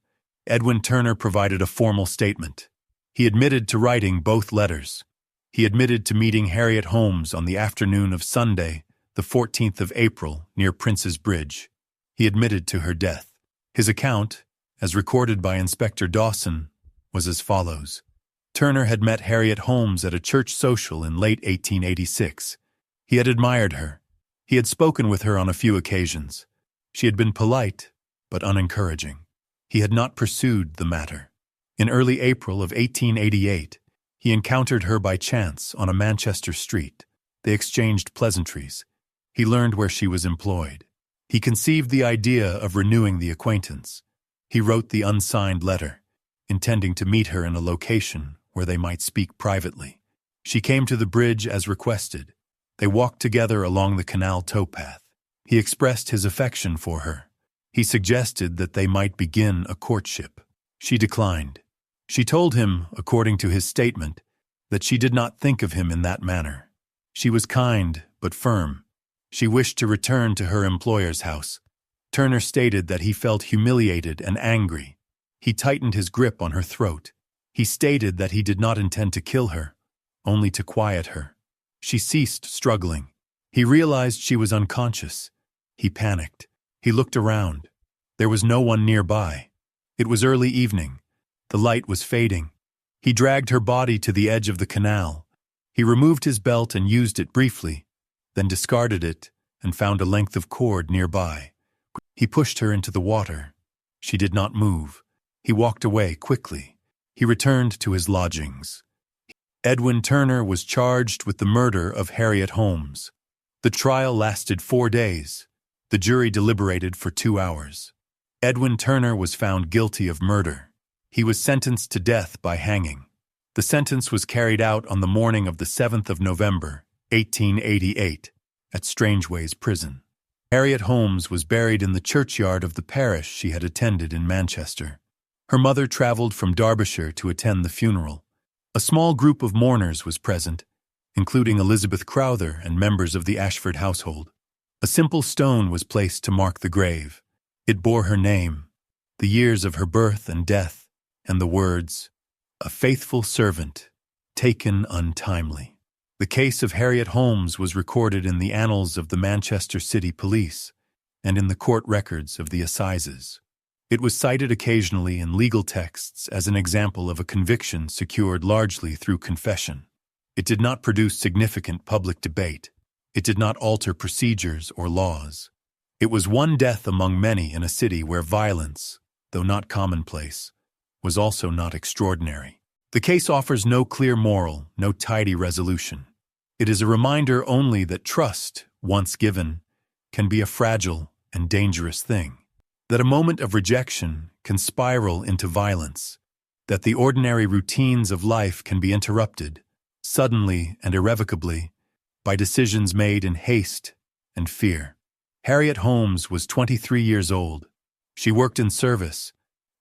Edwin Turner provided a formal statement. He admitted to writing both letters. He admitted to meeting Harriet Holmes on the afternoon of Sunday, the 14th of April, near Prince's Bridge. He admitted to her death. His account, as recorded by Inspector Dawson, was as follows. Turner had met Harriet Holmes at a church social in late 1886. He had admired her. He had spoken with her on a few occasions. She had been polite, but unencouraging. He had not pursued the matter. In early April of 1888, he encountered her by chance on a Manchester street. They exchanged pleasantries. He learned where she was employed. He conceived the idea of renewing the acquaintance. He wrote the unsigned letter, intending to meet her in a location where they might speak privately. She came to the bridge as requested. They walked together along the canal towpath. He expressed his affection for her. He suggested that they might begin a courtship. She declined. She told him, according to his statement, that she did not think of him in that manner. She was kind, but firm. She wished to return to her employer's house. Turner stated that he felt humiliated and angry. He tightened his grip on her throat. He stated that he did not intend to kill her, only to quiet her. She ceased struggling. He realized she was unconscious. He panicked. He looked around. There was no one nearby. It was early evening. The light was fading. He dragged her body to the edge of the canal. He removed his belt and used it briefly, then discarded it and found a length of cord nearby. He pushed her into the water. She did not move. He walked away quickly. He returned to his lodgings. Edwin Turner was charged with the murder of Harriet Holmes. The trial lasted 4 days. The jury deliberated for 2 hours. Edwin Turner was found guilty of murder. He was sentenced to death by hanging. The sentence was carried out on the morning of the 7th of November, 1888, at Strangeways Prison. Harriet Holmes was buried in the churchyard of the parish she had attended in Manchester. Her mother traveled from Derbyshire to attend the funeral. A small group of mourners was present, including Elizabeth Crowther and members of the Ashford household. A simple stone was placed to mark the grave. It bore her name, the years of her birth and death, and the words, "A faithful servant, taken untimely." The case of Harriet Holmes was recorded in the annals of the Manchester City Police and in the court records of the assizes. It was cited occasionally in legal texts as an example of a conviction secured largely through confession. It did not produce significant public debate. It did not alter procedures or laws. It was one death among many in a city where violence, though not commonplace, was also not extraordinary. The case offers no clear moral, no tidy resolution. It is a reminder only that trust, once given, can be a fragile and dangerous thing. That a moment of rejection can spiral into violence. That the ordinary routines of life can be interrupted, suddenly and irrevocably, by decisions made in haste and fear. Harriet Holmes was 23 years old. She worked in service.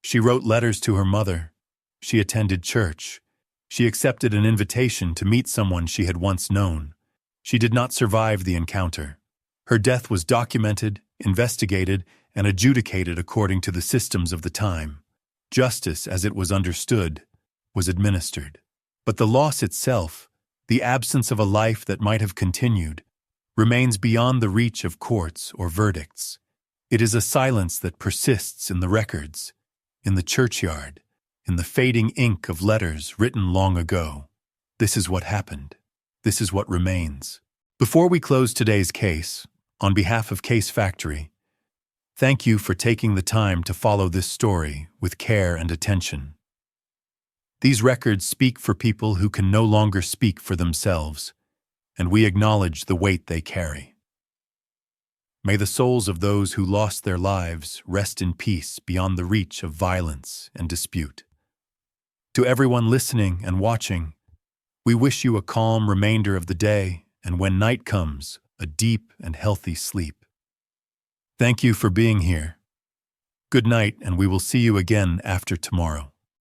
She wrote letters to her mother. She attended church. She accepted an invitation to meet someone she had once known. She did not survive the encounter. Her death was documented, investigated, and adjudicated according to the systems of the time. Justice, as it was understood, was administered. But the loss itself, the absence of a life that might have continued, remains beyond the reach of courts or verdicts. It is a silence that persists in the records, in the churchyard, in the fading ink of letters written long ago. This is what happened. This is what remains. Before we close today's case, on behalf of Case Factory, thank you for taking the time to follow this story with care and attention. These records speak for people who can no longer speak for themselves, and we acknowledge the weight they carry. May the souls of those who lost their lives rest in peace beyond the reach of violence and dispute. To everyone listening and watching, we wish you a calm remainder of the day, and when night comes, a deep and healthy sleep. Thank you for being here. Good night, and we will see you again after tomorrow.